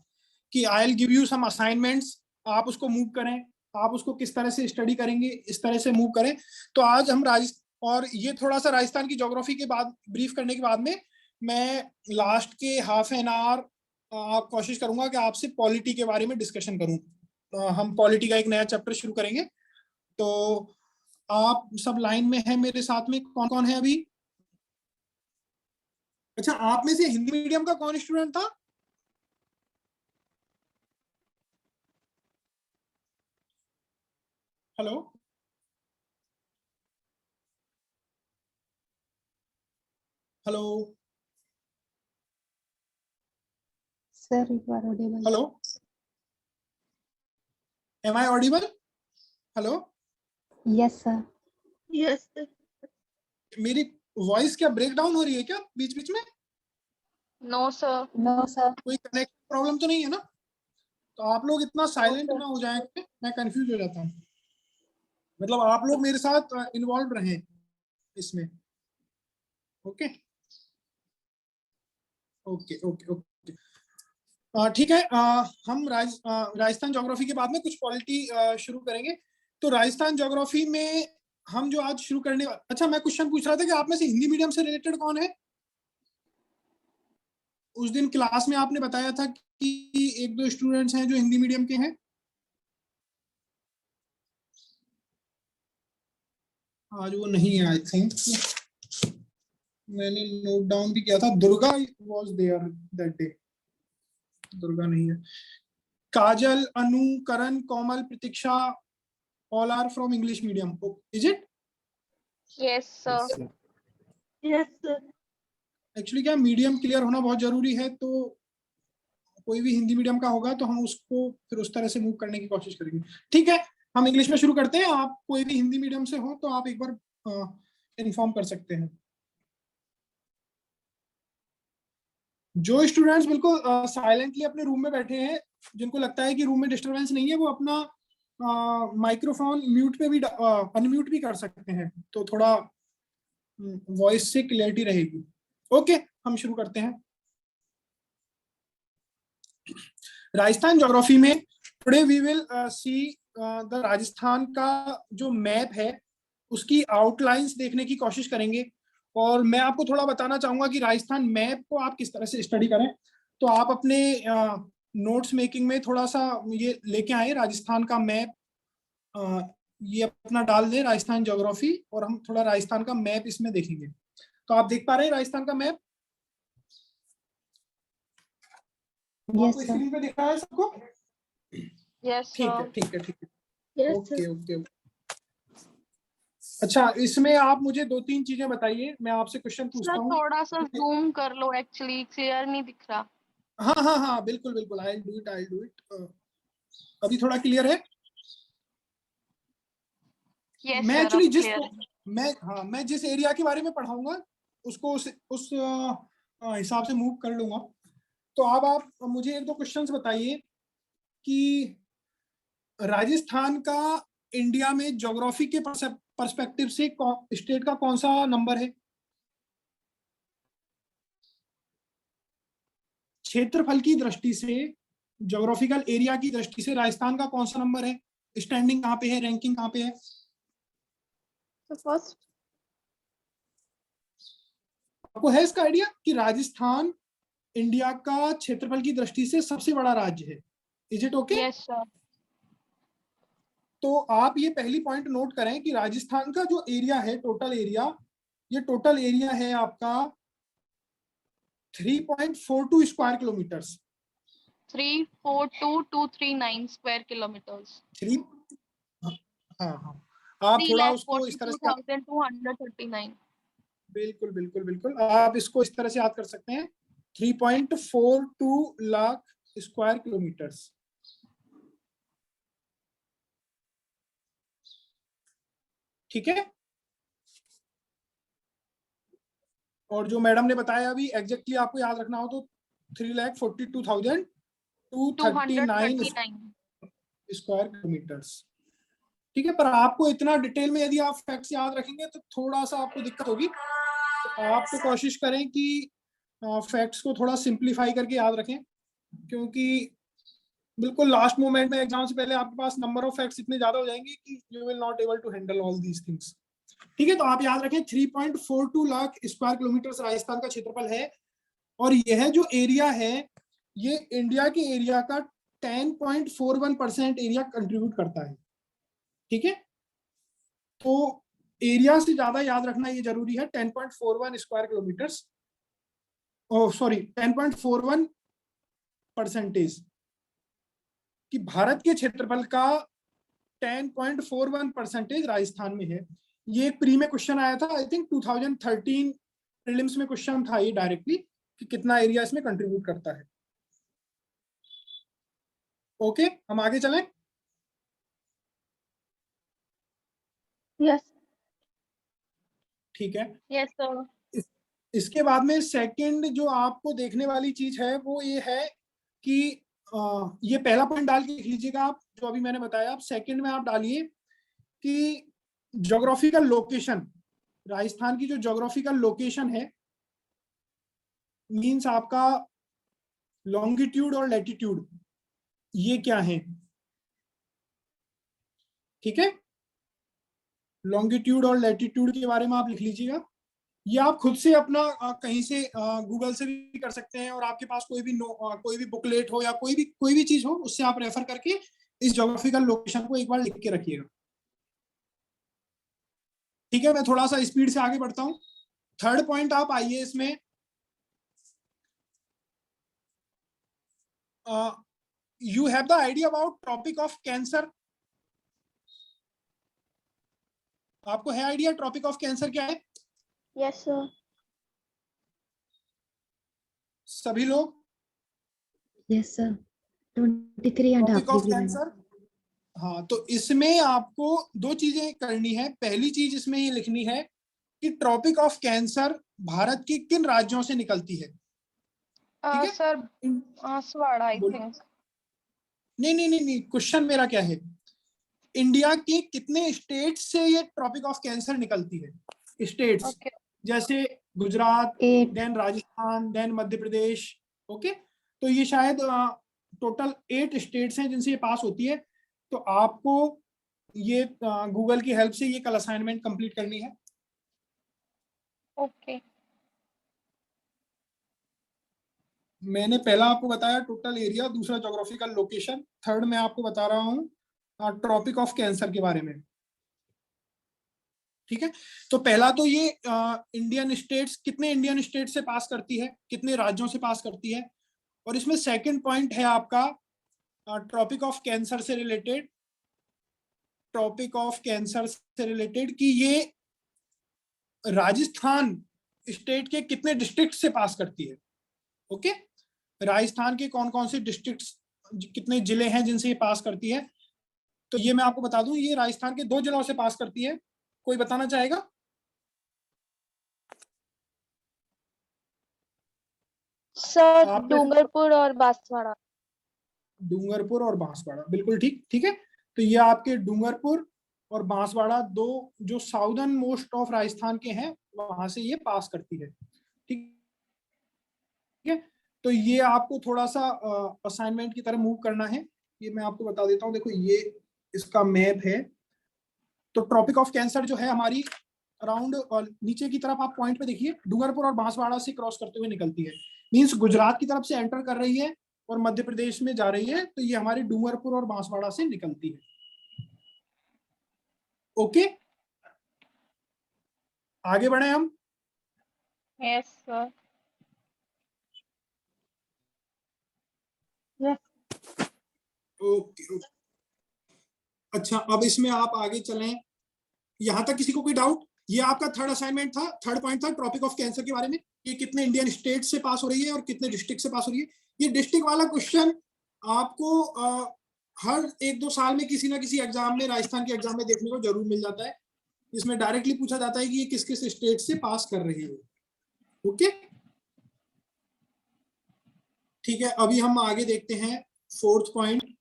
कि I will give you some assignments, आप उसको मूव करें, आप उसको किस तरह से स्टडी करेंगे इस तरह से मूव करें। तो आज हम और ये थोड़ा सा राजस्थान की ज्योग्राफी के बाद ब्रीफ करने के बाद में मैं लास्ट के हाफ एन आवर आप कोशिश करूंगा कि आपसे पॉलिटी के बारे में डिस्कशन करूं। हम पॉलिटी का एक नया चैप्टर शुरू करेंगे। तो आप सब लाइन में हैं मेरे साथ में? कौन कौन है अभी? अच्छा, आप में से हिंदी मीडियम का कौन स्टूडेंट था? Hello? Hello? Sir, you are audible. Hello? Am I audible? Hello? Yes, sir. Yes sir. मेरी वॉइस क्या ब्रेक डाउन हो रही है क्या बीच बीच में? No sir. No sir. कोई कनेक्शन प्रॉब्लम तो नहीं है ना? तो आप लोग इतना साइलेंट sir. ना हो जाएंगे, मैं कंफ्यूज हो जाता हूँ। मतलब आप लोग मेरे साथ इन्वॉल्व रहें इसमें। ओके ओके ओके ओके ठीक है। हम राजस्थान ज्योग्राफी के बाद में कुछ पॉलिटी शुरू करेंगे। तो राजस्थान ज्योग्राफी में हम जो आज शुरू करने, अच्छा मैं क्वेश्चन पूछ रहा था कि आप में से हिंदी मीडियम से रिलेटेड कौन है? उस दिन क्लास में आपने बताया था कि एक दो स्टूडेंट्स हैं जो हिंदी मीडियम के हैं। आज वो नहीं है आई थिंक, मैंने नोट डाउन भी किया था। Durga was there that day. Durga नहीं है। Kajal, Anu, Karan, Komal, Pratiksha, all are from English medium, is it? Yes sir. Yes sir. Actually क्या मीडियम क्लियर होना बहुत जरूरी है, तो कोई भी हिंदी मीडियम का होगा तो हम उसको फिर उस तरह से मूव करने की कोशिश करेंगे। ठीक है, हम इंग्लिश में शुरू करते हैं। आप कोई भी हिंदी मीडियम से हो तो आप एक बार इन्फॉर्म कर सकते हैं। जो स्टूडेंट्स बिल्कुल साइलेंटली अपने रूम में बैठे हैं, जिनको लगता है कि रूम में डिस्टरबेंस नहीं है, वो अपना माइक्रोफोन म्यूट पे भी अनम्यूट भी कर सकते हैं, तो थोड़ा वॉइस से क्लियरिटी रहेगी। ओके, हम शुरू करते हैं। राजस्थान ज्योग्राफी में today we will see the Rajasthan का जो मैप है उसकी आउटलाइंस देखने की कोशिश करेंगे। और मैं आपको थोड़ा बताना चाहूंगा कि राजस्थान मैप को आप किस तरह से स्टडी करें। तो आप अपने नोट्स मेकिंग में थोड़ा सा ये लेके आए राजस्थान का मैप, ये अपना डाल दें राजस्थान ज्योग्राफी, और हम थोड़ा राजस्थान का मैप इसमें देखेंगे। तो आप देख पा रहे हैं राजस्थान का मैप? यस आपको सर। स्क्रीन पे दिख रहा है सबको? Yes ठीक sir. है ठीक है ठीक है। Yes okay sir. ओके। अच्छा, इसमें आप मुझे दो तीन चीजें बताइए, मैं आपसे क्वेश्चन सर पूछता हूँ। थोड़ा सा जूम कर लो, एक्चुअली क्लियर नहीं दिख रहा। हाँ हाँ हाँ, बिल्कुल बिल्कुल, I will do it, I will do it. अभी थोड़ा क्लियर है? Yes मैं sir, एक्चुअली अब क्लियर है। मैं जिस एरिया के बारे में पढ़ाऊंगा उसको उस हिसाब से मूव कर लूंगा। तो अब आप मुझे एक दो क्वेश्चंस बताइए कि राजस्थान का इंडिया में ज्योग्राफी के पर्सपेक्टिव से स्टेट का कौन सा नंबर है? क्षेत्रफल की दृष्टि से, ज्योग्राफिकल एरिया की दृष्टि से राजस्थान का कौन सा नंबर है? स्टैंडिंग कहाँ पे है, रैंकिंग कहाँ पे है? तो फर्स्ट। आपको है इसका आइडिया कि राजस्थान इंडिया का क्षेत्रफल की दृष्टि से सबसे बड़ा राज्य है? Is it okay? Yes sir. तो आप ये पहली पॉइंट नोट करें कि राजस्थान का जो एरिया है, टोटल एरिया, ये टोटल एरिया है आपका 3.42 square kilometres. 342,239 square kilometers. Three, हाँ हाँ, आप Three थोड़ा lakh उसको इस तरह forty-two से, thousand two hundred thirty-nine. बिल्कुल बिल्कुल बिल्कुल, आप इसको इस तरह से याद कर सकते हैं, 3.42 लाख स्क्वायर किलोमीटर्स। ठीक है, और जो मैडम ने बताया अभी एग्जैक्टली आपको याद रखना हो तो 3,42,239 स्क्वायर किलोमीटर्स। ठीक है, पर आपको इतना डिटेल में यदि आप फैक्ट्स याद रखेंगे तो थोड़ा सा आपको दिक्कत होगी। तो आप तो कोशिश करें कि फैक्ट्स को थोड़ा सिंप्लीफाई करके याद रखें, क्योंकि बिल्कुल लास्ट मोमेंट में एग्जाम से पहले आपके पास नंबर ऑफ फैक्ट्स इतने ज्यादा हो जाएंगे कि you will not able to handle all these things. ठीक है, तो आप याद रखें 3.42 लाख स्क्वायर किलोमीटर राजस्थान का क्षेत्रफल है, और यह जो एरिया है ये इंडिया के एरिया का 10.41% एरिया कंट्रीब्यूट करता है। ठीक है, तो एरिया से ज्यादा याद रखना ये जरूरी है, 10.41 स्क्वायर किलोमीटर्स, सॉरी 10.41% कि भारत के क्षेत्रफल का 10.41% राजस्थान में है। ये एक प्री में क्वेश्चन आया था, आई थिंक 2013 प्रीलिम्स में क्वेश्चन था ये डायरेक्टली कि कितना एरिया इसमें कंट्रीब्यूट करता है। ओके, हम आगे चलें। यस। ठीक है। Yes sir. इसके बाद में सेकंड जो आपको देखने वाली चीज है वो ये है कि ये पहला पॉइंट डाल के लिख लीजिएगा आप, जो अभी मैंने बताया। आप सेकंड में आप डालिए कि ज्योग्राफिकल लोकेशन, राजस्थान की जो ज्योग्राफिकल लोकेशन है, मींस आपका लॉन्गिट्यूड और लैटिट्यूड, ये क्या है, ठीक है। लॉन्गिट्यूड और लैटिट्यूड के बारे में आप लिख लीजिएगा। ये आप खुद से अपना कहीं से गूगल से भी कर सकते हैं, और आपके पास कोई भी बुकलेट हो या कोई भी चीज हो, उससे आप रेफर करके इस ज्योग्राफिकल लोकेशन को एक बार लिख के रखिएगा। ठीक है, मैं थोड़ा सा स्पीड से आगे बढ़ता हूं। थर्ड पॉइंट आप आइए इसमें, you have the idea about tropic of cancer. आपको है आइडिया ट्रॉपिक ऑफ कैंसर क्या है? Yes sir. सभी लोग? Yes, sir. 23 and half tropic of degree. Cancer, हाँ। तो इसमें आपको दो चीजें करनी है। पहली चीज इसमें ये लिखनी है कि ट्रॉपिक ऑफ कैंसर भारत के किन राज्यों से निकलती है, ठीक है। सर बांसवाड़ा आई बोलो। थिंक। नहीं, क्वेश्चन मेरा क्या है, इंडिया के कितने स्टेट से ये ट्रॉपिक ऑफ कैंसर निकलती है? States okay. जैसे Gujarat, 8. Then Rajasthan, then Madhya Pradesh. Okay, तो ये शायद टोटल 8 स्टेट्स हैं जिनसे ये पास होती है। तो आपको ये गूगल की हेल्प से ये कल असाइनमेंट कंप्लीट करनी है। ओके। मैंने पहला आपको बताया टोटल एरिया, दूसरा ज्योग्राफिकल लोकेशन, थर्ड में आपको बता रहा हूँ ट्रॉपिक ऑफ कैंसर के बारे में, ठीक है। तो पहला तो ये इंडियन स्टेट्स, कितने इंडियन स्टेट से पास करती है, कितने राज्यों से पास करती है। और इसमें सेकंड पॉइंट है आपका ट्रॉपिक ऑफ कैंसर से रिलेटेड, ट्रॉपिक ऑफ कैंसर से रिलेटेड कि ये राजस्थान स्टेट के कितने डिस्ट्रिक्ट से पास करती है। ओके, राजस्थान के कौन कौन से डिस्ट्रिक्ट्स, कितने जिले हैं जिनसे ये पास करती है। तो ये मैं आपको बता दूं, ये राजस्थान के 2 जिलों से पास करती है। कोई बताना चाहेगा? सर आप में से डूंगरपुर और बांसवाड़ा। डूंगरपुर और बांसवाड़ा, बिल्कुल ठीक, ठीक है। तो ये आपके डूंगरपुर और बांसवाड़ा दो जो साउदर्न मोस्ट ऑफ राजस्थान के हैं, वहां से ये पास करती है, ठीक है। तो ये आपको थोड़ा सा असाइनमेंट की तरह मूव करना है। ये मैं आपको बता देता हूँ, देखो ये इसका मैप है। तो ट्रॉपिक ऑफ कैंसर जो है हमारी अराउंड, और नीचे की तरफ आप पॉइंट पे देखिए, डूंगरपुर और बांसवाड़ा से क्रॉस करते हुए निकलती है। मींस गुजरात की तरफ से एंटर कर रही है और मध्य प्रदेश में जा रही है। तो ये हमारी डूंगरपुर और बांसवाड़ा से निकलती है। ओके, आगे बढ़े हम। Yes sir. ओके, अच्छा, अब इसमें आप आगे चलें। यहां तक किसी को कोई डाउट? ये आपका थर्ड असाइनमेंट था, थर्ड पॉइंट था ट्रॉपिक ऑफ कैंसर के बारे में। ये कितने इंडियन स्टेट से पास हो रही है और कितने डिस्ट्रिक्ट से पास हो रही है। ये डिस्ट्रिक्ट वाला क्वेश्चन आपको हर 1-2 साल में किसी ना किसी एग्जाम में, राजस्थान के एग्जाम में देखने को जरूर मिल जाता है। इसमें डायरेक्टली पूछा जाता है कि ये किस किस स्टेट से पास कर रही है। ओके, ठीक है। अभी हम आगे देखते हैं फोर्थ पॉइंट।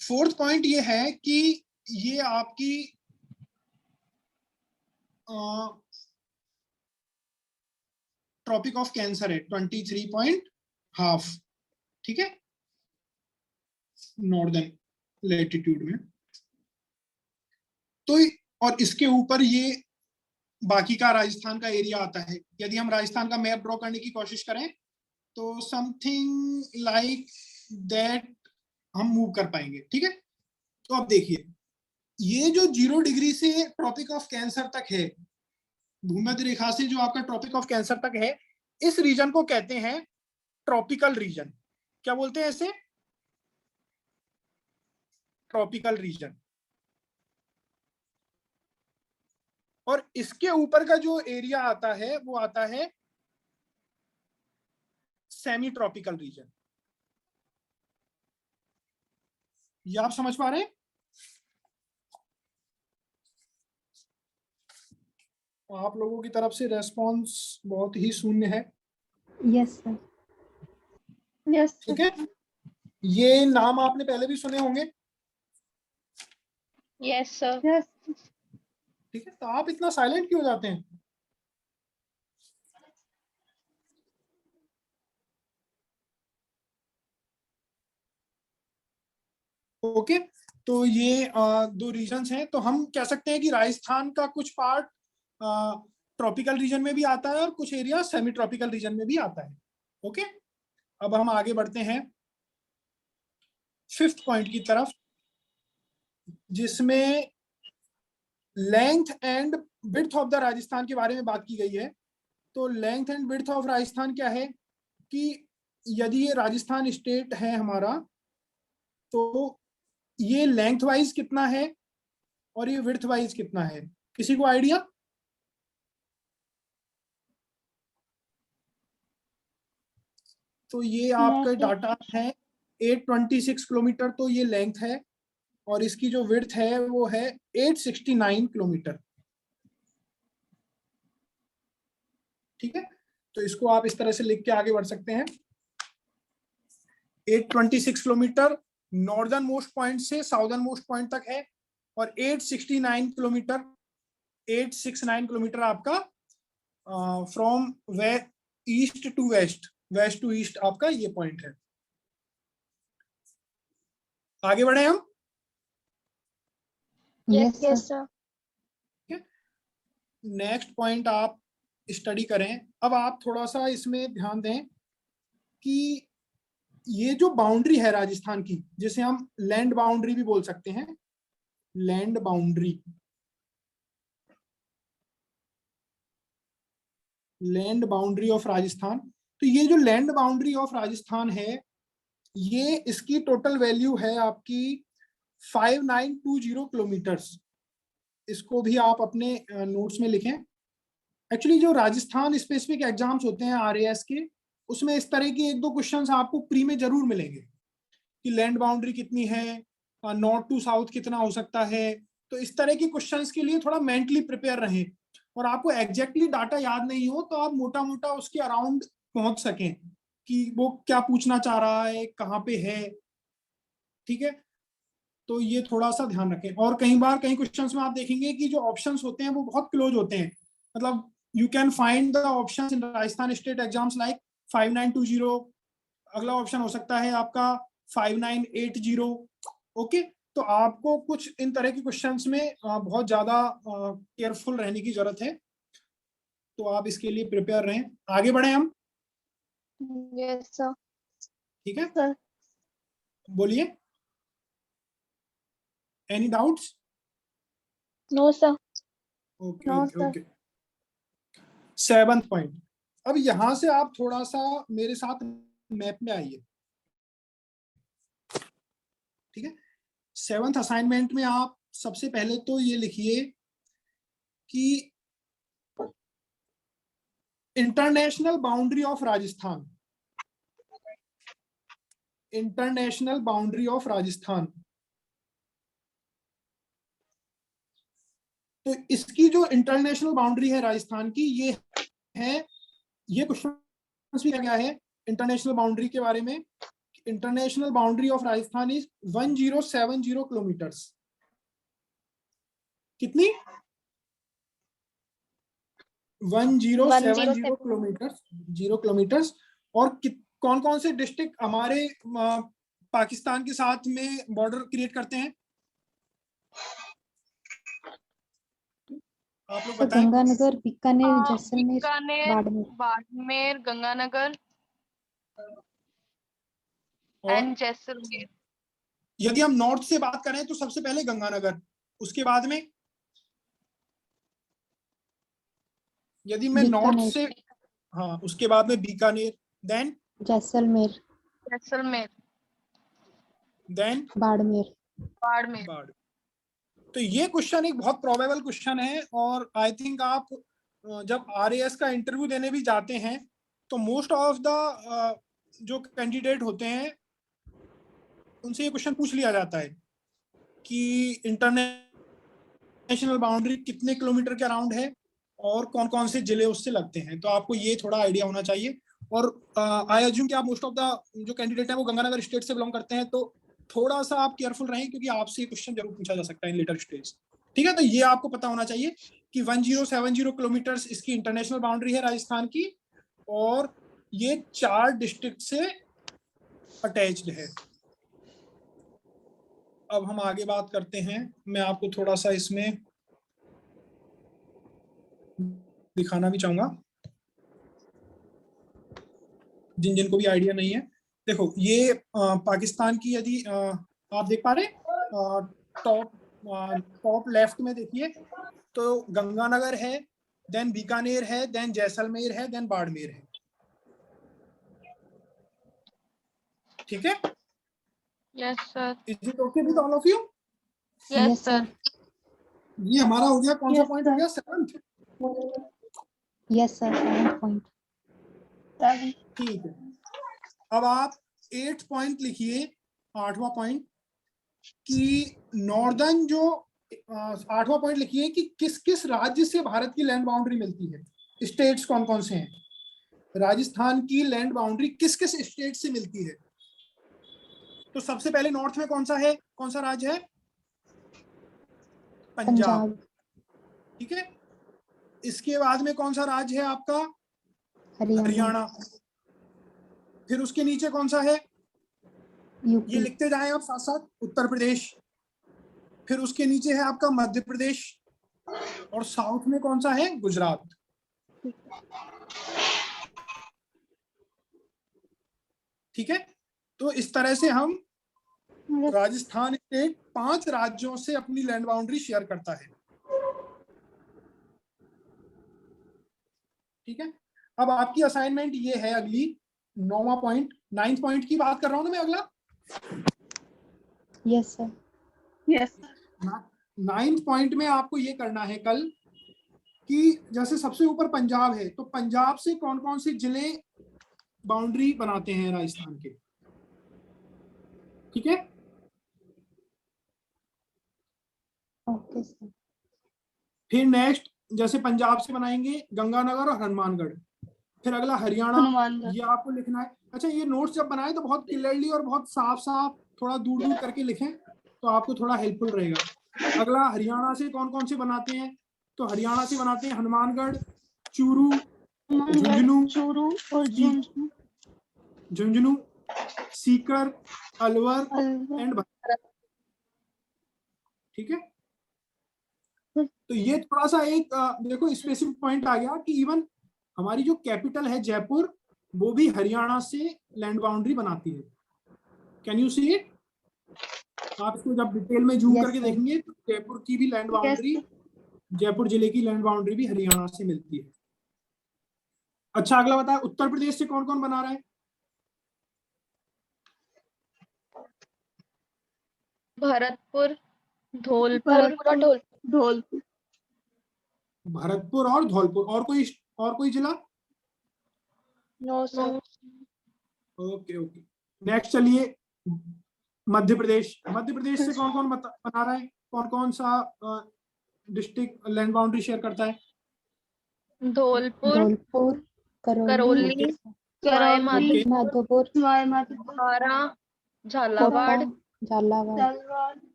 फोर्थ पॉइंट ये है कि ये आपकी ट्रॉपिक ऑफ कैंसर है 23.5, ठीक है, नॉर्दर्न लैटिट्यूड में। तो और इसके ऊपर ये बाकी का राजस्थान का एरिया आता है। यदि हम राजस्थान का मैप ड्रॉ करने की कोशिश करें तो समथिंग लाइक दैट हम मूव कर पाएंगे, ठीक है। तो अब देखिए, ये जो 0 डिग्री से ट्रॉपिक ऑफ कैंसर तक है, भूमध्य रेखा से जो आपका ट्रॉपिक ऑफ कैंसर तक है, इस रीजन को कहते हैं ट्रॉपिकल रीजन। क्या बोलते हैं इसे? Tropical region. और इसके ऊपर का जो एरिया आता है वो आता है सेमी ट्रॉपिकल रीजन। ये आप समझ पा रहे हैं? आप लोगों की तरफ से रेस्पॉन्स बहुत ही शून्य है। Yes sir. यस ठीक है, ये नाम आपने पहले भी सुने होंगे। Yes sir. यस। ठीक है, तो आप इतना साइलेंट क्यों हो जाते हैं? ओके, तो ये दो रीजन्स हैं। तो हम कह सकते हैं कि राजस्थान का कुछ पार्ट ट्रॉपिकल रीजन में भी आता है और कुछ एरिया सेमी ट्रॉपिकल रीजन में भी आता है। ओके, अब हम आगे बढ़ते हैं 5th पॉइंट की तरफ, जिसमें length and width of the Rajasthan के बारे में बात की गई है। तो length and width of Rajasthan क्या है कि यदि ये राजस्थान स्टेट है हमारा, तो ये लेंथ वाइज कितना है और ये विड्थ वाइज कितना है, किसी को आइडिया? तो ये आपका डाटा है 826 किलोमीटर, तो ये लेंथ है, और इसकी जो विड्थ है वो है 869 किलोमीटर। ठीक है, तो इसको आप इस तरह से लिख के आगे बढ़ सकते हैं। 826 किलोमीटर नॉर्दर्न मोस्ट पॉइंट से साउदर्न मोस्ट पॉइंट तक है, और 869 किलोमीटर 869 किलोमीटर आपका from east to west, west to east आपका ये पॉइंट है। आगे बढ़े हम। Yes yes sir. Sir. Next point आप स्टडी करें। अब आप थोड़ा सा इसमें ध्यान दें कि ये जो बाउंड्री है राजस्थान की, जिसे हम लैंड बाउंड्री भी बोल सकते हैं, land boundary, land boundary of Rajasthan. तो ये जो लैंड बाउंड्री ऑफ राजस्थान है, ये इसकी टोटल वैल्यू है आपकी 5920 किलोमीटर्स। इसको भी आप अपने नोट्स में लिखें। एक्चुअली जो राजस्थान स्पेसिफिक एग्जाम्स होते हैं RAS के, उसमें इस तरह के एक दो क्वेश्चंस आपको प्री में जरूर मिलेंगे कि लैंड बाउंड्री कितनी है, नॉर्थ टू साउथ कितना हो सकता है। तो इस तरह के क्वेश्चंस के लिए थोड़ा मेंटली प्रिपेयर रहें, और आपको एग्जैक्टली डाटा याद नहीं हो तो आप मोटा मोटा उसके अराउंड पहुंच सकें कि वो क्या पूछना चाह रहा है, कहाँ पे है। ठीक है, तो ये थोड़ा सा ध्यान रखें। और कई बार कई क्वेश्चंस में आप देखेंगे कि जो ऑप्शंस होते हैं वो बहुत क्लोज होते हैं, मतलब you can find the options in Rajasthan state exams like 5920, अगला ऑप्शन हो सकता है आपका 5980। ओके, तो आपको कुछ इन तरह के क्वेश्चंस में बहुत ज्यादा केयरफुल रहने की जरूरत है, तो आप इसके लिए प्रिपेयर रहें। आगे बढ़े हम। Yes sir. ठीक है, सर। बोलिए, any doubts? No sir. Okay no okay sir. Okay. 7th point. अब यहां से आप थोड़ा सा मेरे साथ मैप में आइए। ठीक है, 7th असाइनमेंट में आप सबसे पहले तो ये लिखिए कि international boundary of Rajasthan, international boundary of Rajasthan. तो इसकी जो इंटरनेशनल बाउंड्री है राजस्थान की, ये है, ये क्वेश्चन भी किया गया है इंटरनेशनल बाउंड्री के बारे में। International boundary of Rajasthan is 1070 kilometres. कितनी? 1070 किलोमीटर्स, 0 किलोमीटर्स। और कौन कौन से डिस्ट्रिक्ट हमारे पाकिस्तान के साथ में बॉर्डर क्रिएट करते हैं, आप लोग सर बताएं। गंगानगर, बीकानेर, जैसलमेर, बीकानेर, बाड़मेर। बाड़मेर, गंगानगर और एंड जैसलमेर। यदि हम नॉर्थ से बात करें तो सबसे पहले गंगानगर, उसके बाद में, यदि मैं नॉर्थ बीकानेर, से, हाँ, उसके बाद में बीकानेर, देन जैसलमेर, जैसलमेर, देन बाड़मेर। बाड़मेर। बाढ़। तो ये क्वेश्चन एक बहुत प्रोबेबल क्वेश्चन है, और आई थिंक आप जब RAS का इंटरव्यू देने भी जाते हैं तो मोस्ट ऑफ द जो कैंडिडेट होते हैं उनसे ये क्वेश्चन पूछ लिया जाता है कि इंटरनेशनल बाउंड्री कितने किलोमीटर के अराउंड है और कौन कौन से जिले उससे लगते हैं, तो आपको ये थोड़ा आइडिया होना चाहिए। और आई अज्यूम कि आप मोस्ट ऑफ द जो कैंडिडेट हैं वो गंगानगर स्टेट से बिलोंग करते हैं, तो थोड़ा सा आप केयरफुल रहें क्योंकि आपसे क्वेश्चन जरूर पूछा जा सकता है इन लेटर स्टेज। ठीक है, तो ये आपको पता होना चाहिए कि 1070 किलोमीटर इसकी इंटरनेशनल बाउंड्री है राजस्थान की, और ये 4 डिस्ट्रिक्ट से अटैच्ड है। अब हम आगे बात करते हैं, मैं आपको थोड़ा सा इसमें दिखाना भी चाहूंगा जिन जिनको भी आइडिया नहीं है। देखो ये पाकिस्तान की, यदि आप देख पा रहे टॉप लेफ्ट में देखिए, तो गंगानगर है, देन बीकानेर है, देन जैसलमेर है, देन बाड़मेर है। ठीक है, yes sir. Is it okay with all of you? Yes sir. ये हमारा हो गया, कौन सा Yes, पॉइंट हो sir. गया? 7th। Yes, sir. 7th point. ठीक है, अब आप 8th पॉइंट लिखिए, 8वां पॉइंट, कि नॉर्दर्न जो 8वां पॉइंट लिखिए कि किस किस राज्य से भारत की लैंड बाउंड्री मिलती है। स्टेट्स कौन कौन से हैं? राजस्थान की लैंड बाउंड्री किस किस स्टेट से मिलती है? तो सबसे पहले नॉर्थ में कौन सा है, कौन सा राज्य है? पंजाब। ठीक है, इसके बाद में कौन सा राज्य है आपका? हरियाणा। फिर उसके नीचे कौन सा है? यूपी। ये लिखते जाएं आप साथ साथ। उत्तर प्रदेश। फिर उसके नीचे है आपका मध्य प्रदेश, और साउथ में कौन सा है? गुजरात। ठीक है, तो इस तरह से हम राजस्थान स्टेट 5 राज्यों से अपनी लैंड बाउंड्री शेयर करता है। ठीक है, अब आपकी असाइनमेंट ये है अगली, 9वां पॉइंट, 9th पॉइंट की बात कर रहा हूं ना मैं अगला। Yes sir. Yes. 9th point में आपको ये करना है कल कि जैसे सबसे ऊपर पंजाब है, तो पंजाब से कौन कौन से जिले बाउंड्री बनाते हैं राजस्थान के। ठीक है, ओके सर। फिर नेक्स्ट जैसे पंजाब से बनाएंगे गंगानगर और हनुमानगढ़। फिर अगला हरियाणा, ये आपको लिखना है। अच्छा, ये नोट्स जब बनाए तो बहुत क्लियरली और बहुत साफ साफ थोड़ा दूर दूर करके लिखें, तो आपको थोड़ा हेल्पफुल रहेगा। अगला हरियाणा से कौन कौन से बनाते हैं, तो हरियाणा से बनाते हैं हनुमानगढ़, चूरू, झुंझुनू, सीकर, अलवर एंड भद्रक। ठीक है, तो ये थोड़ा सा एक देखो स्पेसिफिक पॉइंट आ गया कि इवन हमारी जो कैपिटल है जयपुर, वो भी हरियाणा से लैंड बाउंड्री बनाती है। Can you see it? आप इसको जब डिटेल में जूम करके देखेंगे तो जयपुर की भी लैंड बाउंड्री, जयपुर जिले की लैंड बाउंड्री भी हरियाणा से मिलती है। अच्छा, अगला बताए उत्तर प्रदेश से कौन कौन बना रहा है? भरतपुर, धौलपुर, भरतपुर और धौलपुर। और कोई जिला? No sir. Okay okay, next चलिए मध्य प्रदेश। मध्य प्रदेश से कौन कौन बना रहा है, कौन कौन सा डिस्ट्रिक्ट लैंड बाउंड्री शेयर करता है? धौलपुर, करौली, माधोपुर, बारा, झालावाड़,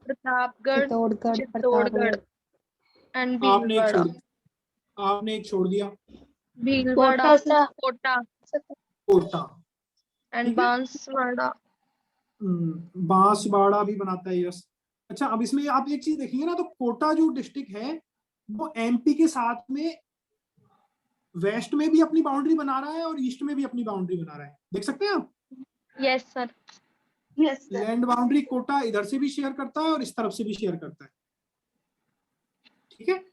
प्रतापगढ़, चित्तौड़गढ़ एंड भीलवाड़ा। आपने एक छोड़ दिया, भीलवाड़ा, कोटा एंड बांसवाड़ा। बांसवाड़ा भी बनाता है, यस। अच्छा, अब इसमें आप एक चीज देखेंगे ना, तो कोटा जो डिस्ट्रिक्ट है वो एमपी के साथ में वेस्ट में भी अपनी बाउंड्री बना रहा है और ईस्ट में भी अपनी बाउंड्री बना रहा है। देख सकते हैं आप? Yes sir. Land boundary Kota इधर से भी शेयर करता है और इस तरफ से भी शेयर करता है। ठीक है,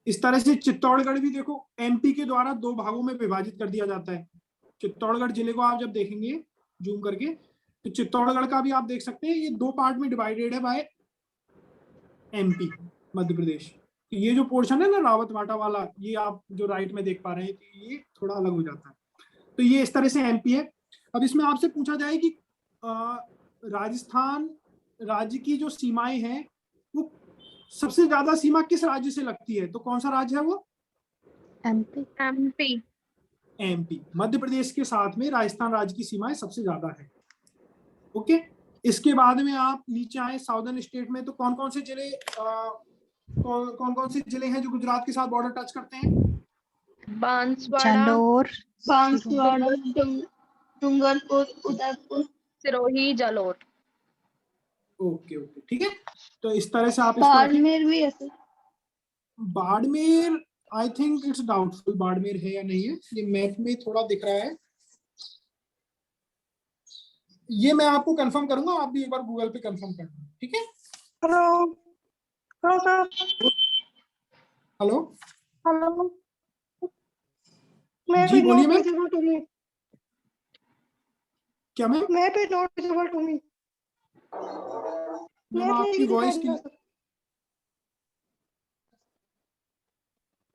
इस तरह से चित्तौड़गढ़ भी देखो एमपी के द्वारा 2 भागों में विभाजित कर दिया जाता है। चित्तौड़गढ़ जिले को आप जब देखेंगे जूम करके, तो चित्तौड़गढ़ का भी आप देख सकते हैं, ये 2 पार्ट में डिवाइडेड है बाय एमपी, मध्य प्रदेश। तो ये जो पोर्शन है ना रावतभाटा वाला, ये आप जो राइट में देख पा रहे हैं, तो ये थोड़ा अलग हो जाता है। तो ये इस तरह से एमपी है। अब इसमें आपसे पूछा जाए कि राजस्थान राज्य की जो सीमाएं हैं वो सबसे ज्यादा सीमा किस राज्य से लगती है, तो कौन सा राज्य है वो? MP। MP। MP, Madhya Pradesh के साथ में राजस्थान राज्य की सीमाएं सबसे ज्यादा है। ओके, इसके बाद में आप नीचे आए साउदर्न स्टेट में, तो कौन कौन से जिले कौन कौन से जिले हैं जो गुजरात के साथ बॉर्डर टच करते हैं? बांसवाड़ा, जालोर, बांसवाड़ा, डूंगरपुर, उदयपुर, सिरोही, जालोर। ओके ओके, ठीक है। तो इस तरह से आप इसको रखें। बाड़मेर भी है sir. Barmer, I think it's doubtful Barmer है या नहीं है, ये मैप में थोड़ा दिख रहा है, ये मैं आपको कंफर्म करूंगा, आप भी एक बार गूगल पे कंफर्म करना, ठीक है। Hello hello sir. Hello, hello, जी बोलिए मैम। Visible to me. क्या ma'am? Map is not visible to me. Ma'am आपकी वॉइस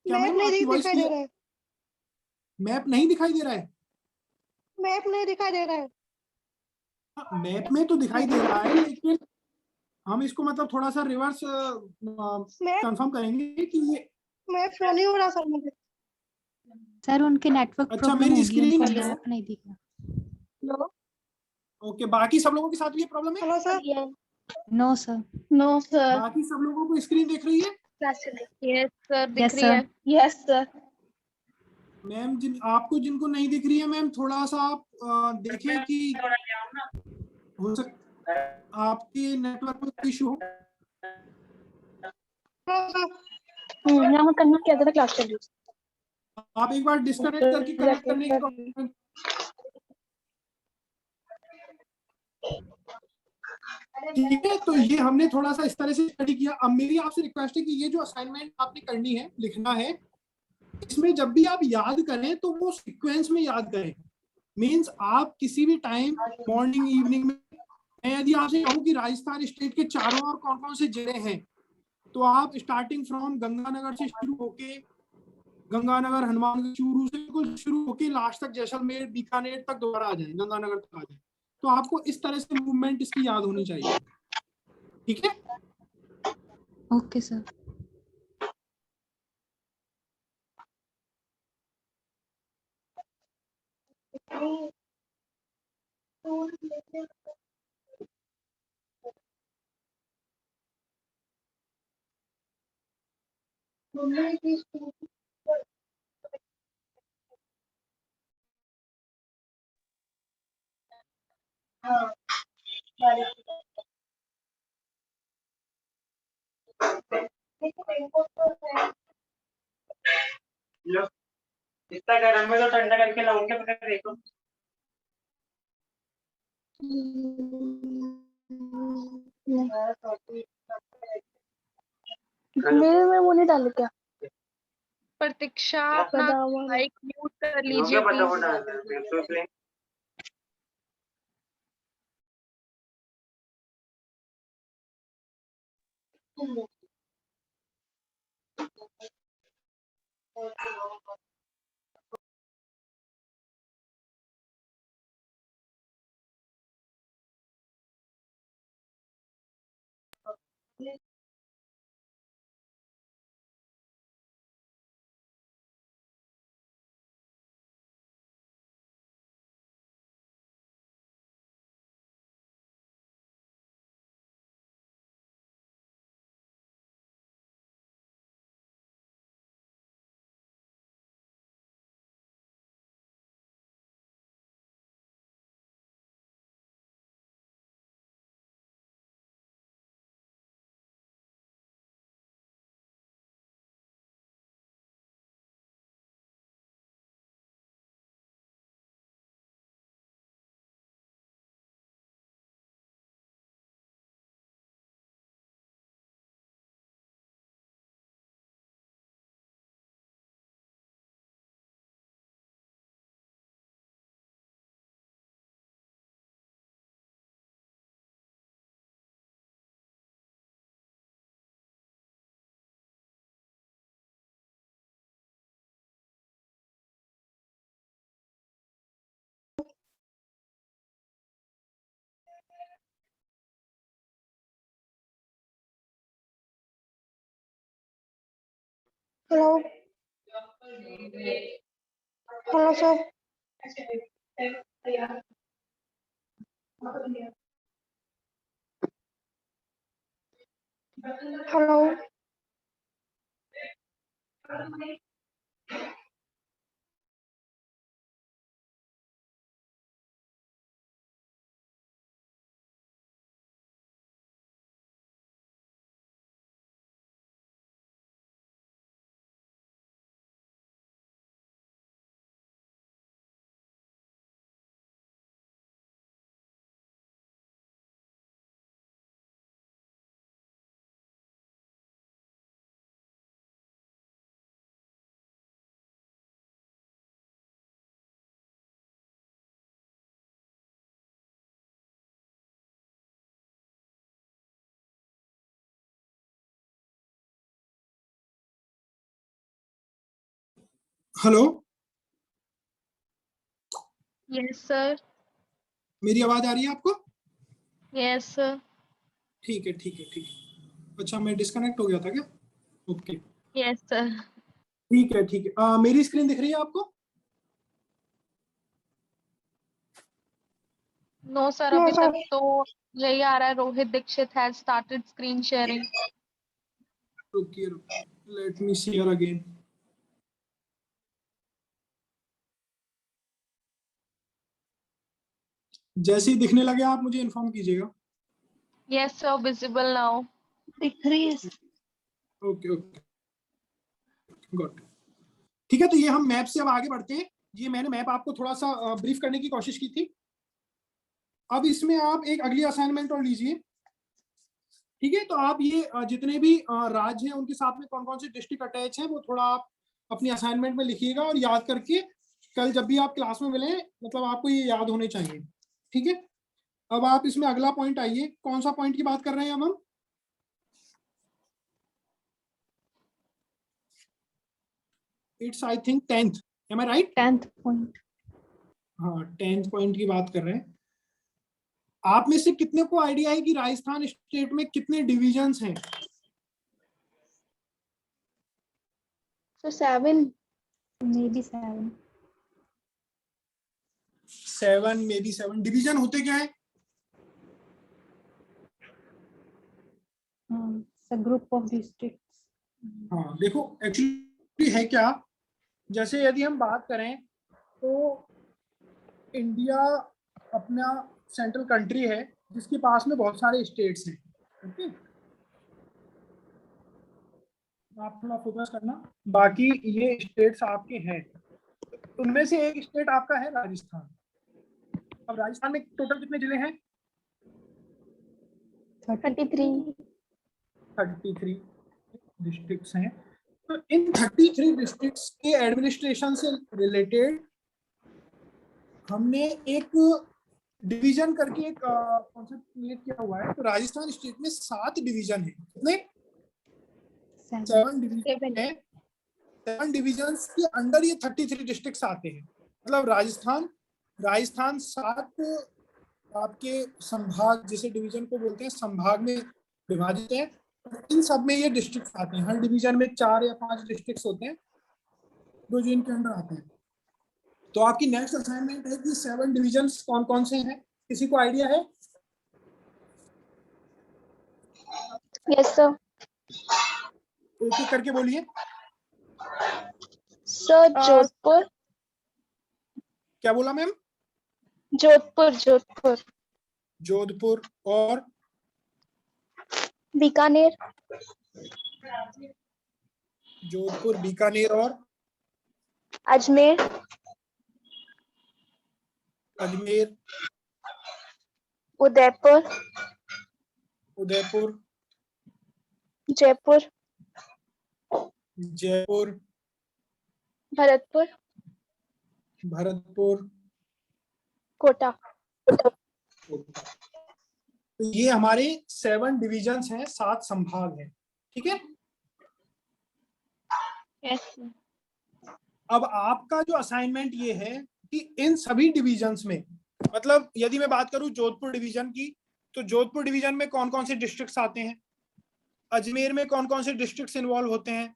क्या मैम, आपकी वॉइस क्लियर, है। मैप नहीं दिखाई दे रहा है? मैप नहीं दिखाई दे रहा है। मैप में तो दिखाई दे रहा है, लेकिन हम इसको मतलब थोड़ा सा रिवर्स कंफर्म करेंगे कि ये, मैप शो नहीं हो रहा सर मुझे। सर उनके नेटवर्क अच्छा प्रॉब्लम मेरी होगी, स्क्रीन, उनको मैप नहीं दिख रहा। हेलो ओके, बाकी सब लोगों के साथ भी ये प्रॉब्लम है? Hello sir. No sir. No sir. बाकी सब लोगों को स्क्रीन दिख रही है? यस सर, दिख यस रही सर। है। Yes sir. मैम आपको जिनको नहीं दिख रही है मैम, थोड़ा सा आप देखें कि हो सकता आपके नेटवर्क में इशू हो। यहाँ मैं कन्नड़ क्या था क्लास चल रही आप एक बार डिस्कनेक्ट करके कनेक्ट करने की कोशिश, ठीक है। तो ये हमने थोड़ा सा इस तरह से स्टडी किया। अब मेरी आपसे रिक्वेस्ट है कि ये जो असाइनमेंट आपने करनी है, लिखना है, इसमें जब भी आप याद करें तो वो सीक्वेंस में याद करें। मींस आप किसी भी टाइम मॉर्निंग इवनिंग में, मैं यदि आपसे कहूँ कि राजस्थान स्टेट के चारों ओर कौन कौन से जिले हैं, तो आप स्टार्टिंग फ्रॉम गंगानगर से शुरू होके, गंगानगर हनुमानगढ़ चूरू से कुछ शुरू होके लास्ट तक जैसलमेर बीकानेर तक दोबारा आ जाए, गंगानगर तक आ जाए, तो आपको इस तरह से मूवमेंट इसकी याद होनी चाहिए, ठीक है। Okay sir. इतना गर्म में तो ठंडा करके लाऊंगा, पकड़ देखो। मेरे में वो नहीं डाल क्या? प्रतीक्षा, अपना माइक म्यूट कर लीजिए please. Hello hello sir. Hello. Hello, yes sir. मेरी आवाज आ रही है आपको? Yes sir. ठीक है ठीक है ठीक है। अच्छा, मैं डिस्कनेक्ट हो गया था क्या? Okay, yes sir. ठीक है ठीक है। मेरी स्क्रीन दिख रही है आपको? नो सर, नो अभी सर। तक तो यही आ रहा है, Rohit Dikshit has started screen sharing. रुकिए रुकिए, लेट मी शेयर अगेन। जैसे ही दिखने लगे आप मुझे इन्फॉर्म कीजिएगा। Yes sir, visible now. दिख रही है। Okay okay, good. ठीक है, तो ये हम मैप से अब आगे बढ़ते हैं। ये मैंने मैप आपको थोड़ा सा ब्रीफ करने की कोशिश की थी। अब इसमें आप एक अगली असाइनमेंट और लीजिए। ठीक है, तो आप ये जितने भी राज्य हैं उनके साथ में कौन कौन से डिस्ट्रिक्ट अटैच हैं वो थोड़ा आप अपनी असाइनमेंट में लिखिएगा और याद करके कल जब भी आप क्लास में मिले, मतलब आपको ये याद होने चाहिए। ठीक है, अब आप इसमें अगला पॉइंट आइए। कौन सा पॉइंट की बात कर रहे हैं अब हम? It's I think 10th, am I right? 10th point. हाँ, 10th पॉइंट की बात कर रहे हैं। आप में से कितने को आइडिया है कि राजस्थान स्टेट में कितने डिविजन्स हैं? So 7. Maybe 7. 7, may be 7। Division होते क्या है? It's a group of districts. हाँ, देखो एक्चुअली है क्या, जैसे यदि हम बात करें तो इंडिया अपना सेंट्रल कंट्री है जिसके पास में बहुत सारे स्टेट्स हैं। ओके, आप थोड़ा फोकस करना। बाकी ये स्टेट्स आपके हैं, उनमें से एक स्टेट आपका है राजस्थान। अब राजस्थान में टोटल कितने जिले हैं? 33. 33 डिस्ट्रिक्ट्स हैं। तो इन 33 डिस्ट्रिक्ट्स के एडमिनिस्ट्रेशन से रिलेटेड हमने एक डिवीजन करके एक कॉन्सेप्ट क्रिएट किया हुआ है। तो राजस्थान स्टेट में 7 डिवीजन है। कितने? 7 डिवीजन है। 7 डिविजन्स के अंडर ये 33 डिस्ट्रिक्ट्स आते हैं। मतलब राजस्थान 7 आपके संभाग, जिसे डिवीजन को बोलते हैं, संभाग में विभाजित है। इन सब में ये डिस्ट्रिक्ट्स आते हैं। हर डिवीजन में 4 या 5 डिस्ट्रिक्ट्स होते हैं जो इनके अंडर आते हैं। तो आपकी नेक्स्ट असाइनमेंट है कि 7 डिविजन्स कौन कौन से हैं? किसी को आइडिया है? Yes sir. एक एक करके बोलिए। Sir, जोधपुर। क्या बोला मैम? जोधपुर। जोधपुर। जोधपुर और बीकानेर। जोधपुर, बीकानेर और अजमेर। अजमेर, उदयपुर। उदयपुर, जयपुर। जयपुर, भरतपुर। भरतपुर, कोटा। तो ये हमारे 7 डिविजन्स हैं, 7 संभाग हैं। ठीक है, Yes sir. अब आपका जो असाइनमेंट ये है कि इन सभी डिविजन्स में, मतलब यदि मैं बात करूं जोधपुर डिवीजन की, तो जोधपुर डिवीजन में कौन कौन से डिस्ट्रिक्ट्स आते हैं, अजमेर में कौन कौन से डिस्ट्रिक्ट्स इन्वॉल्व होते हैं,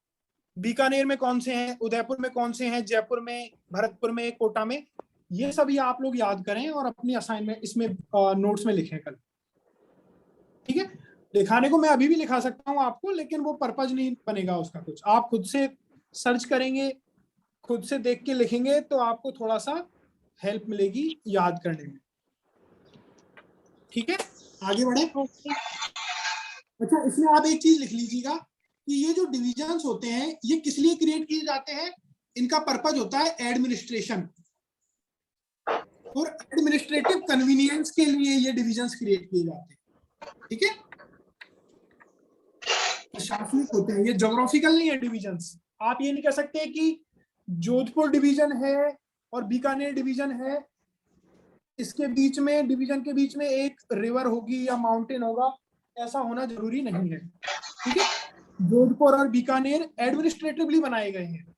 बीकानेर में कौन से हैं, उदयपुर में कौन से हैं, जयपुर में, भरतपुर में, कोटा में, ये सभी आप लोग याद करें और अपनी असाइनमेंट इसमें नोट्स में लिखें कल, ठीक है। लिखाने को मैं अभी भी लिखा सकता हूँ आपको, लेकिन वो पर्पज नहीं बनेगा उसका कुछ। आप खुद से सर्च करेंगे, खुद से देख के लिखेंगे तो आपको थोड़ा सा हेल्प मिलेगी याद करने में, ठीक है। आगे बढ़े। अच्छा, इसमें आप एक चीज लिख लीजिएगा कि ये जो डिविजन्स होते हैं ये किस लिए क्रिएट किए जाते हैं। इनका पर्पज होता है एडमिनिस्ट्रेशन और एडमिनिस्ट्रेटिव कन्वीनियंस के लिए ये डिविजन्स क्रिएट किए जाते हैं, ठीक है। प्रशासनिक होते हैं ये, ज्योग्राफिकल नहीं है डिविजन्स। आप ये नहीं कह सकते कि जोधपुर डिवीजन है और बीकानेर डिवीजन है, इसके बीच में, डिवीजन के बीच में एक रिवर होगी या माउंटेन होगा, ऐसा होना जरूरी नहीं है, ठीक है। जोधपुर और बीकानेर एडमिनिस्ट्रेटिवली बनाए गए हैं,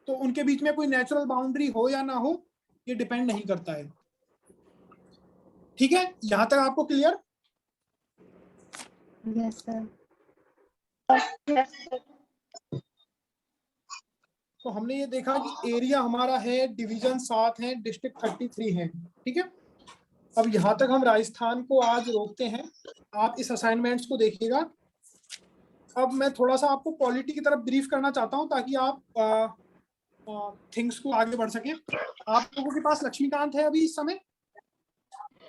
तो उनके बीच में कोई नेचुरल बाउंड्री हो या ना हो ये डिपेंड नहीं करता है, ठीक है। यहां तक आपको क्लियर? Yes sir. तो हमने ये देखा कि एरिया हमारा है, डिवीजन 7 है, डिस्ट्रिक्ट 33 है, ठीक है। अब यहाँ तक हम राजस्थान को आज रोकते हैं, आप इस असाइनमेंट्स को देखिएगा। अब मैं थोड़ा सा आपको पॉलिटी की तरफ ब्रीफ करना चाहता हूँ ताकि आप थिंग्स को आगे बढ़ सकें। आप लोगों के पास लक्ष्मीकांत है अभी इस समय?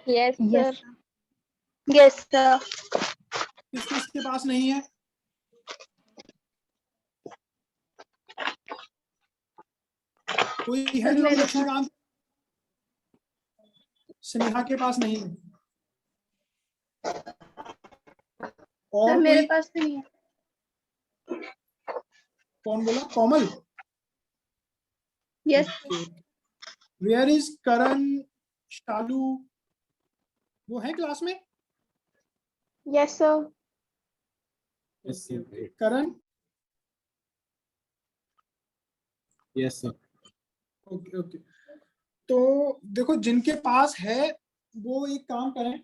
Yes yes sir. Yes sir. किस किस के पास नहीं है? कोई है जो लक्ष्मीकांत? स्नेहा के पास नहीं है और मेरे कोई? पास नहीं है। कौन बोला? Komal? Yes where is Karan, Shalu, वो है क्लास में? Yes sir. Karan? Yes sir. Okay okay. तो देखो, जिनके पास है वो एक काम करें,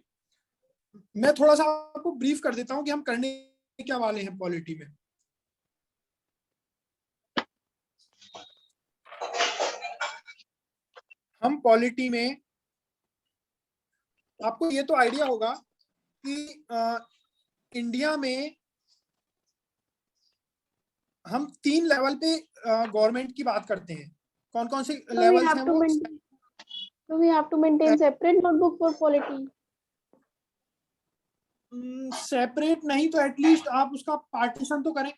मैं थोड़ा सा आपको ब्रीफ कर देता हूं कि हम करने क्या वाले हैं पॉलिटी में। हम पॉलिटी में, आपको ये तो आइडिया होगा कि इंडिया में हम 3 लेवल पे गवर्नमेंट की बात करते हैं। कौन कौन से लेवल्स हैं वो? So we have to maintain separate notebook for polity. Separate नहीं तो एटलीस्ट आप उसका पार्टीशन तो करें,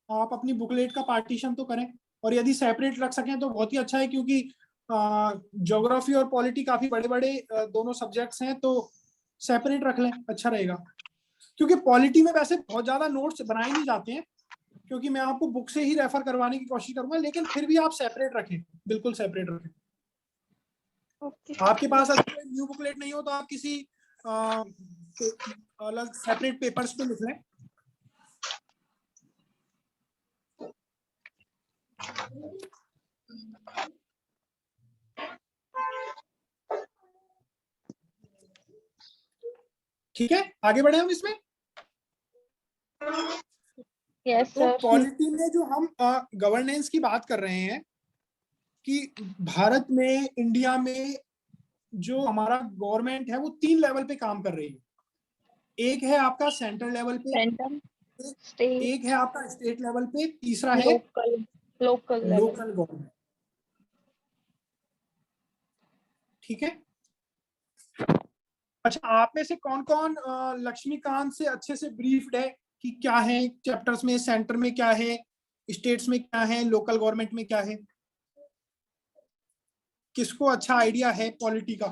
आप अपनी बुकलेट का पार्टीशन तो करें। और यदि सेपरेट रख सकें तो बहुत ही अच्छा है, क्योंकि ज्योग्राफी और पॉलिटी काफी बड़े बड़े दोनों सब्जेक्ट्स हैं, तो सेपरेट रख लें, अच्छा रहेगा। क्योंकि पॉलिटी में वैसे बहुत ज्यादा नोट्स बनाए नहीं जाते हैं, क्योंकि मैं आपको बुक से ही रेफर करवाने की कोशिश करूंगा, लेकिन फिर भी आप सेपरेट रखें, बिल्कुल सेपरेट रखें। आपके पास अगर कोई न्यू बुकलेट नहीं हो तो आप किसी अलग सेपरेट पेपर्स पे लिख लें। ठीक है, आगे बढ़े हम इसमें। यस तो सर। पॉलिटी में जो हम गवर्नेंस की बात कर रहे हैं कि भारत में, इंडिया में जो हमारा गवर्नमेंट है वो 3 लेवल पे काम कर रही है। एक है आपका सेंट्रल लेवल पे, एक है आपका स्टेट लेवल पे, तीसरा है लोकल गवर्नमेंट, ठीक है। अच्छा, आप में से कौन कौन लक्ष्मीकांत से अच्छे से ब्रीफ्ड है कि क्या है चैप्टर्स में, सेंटर में क्या है, स्टेट्स में क्या है, लोकल गवर्नमेंट में क्या है? किसको अच्छा आइडिया है पॉलिटी का?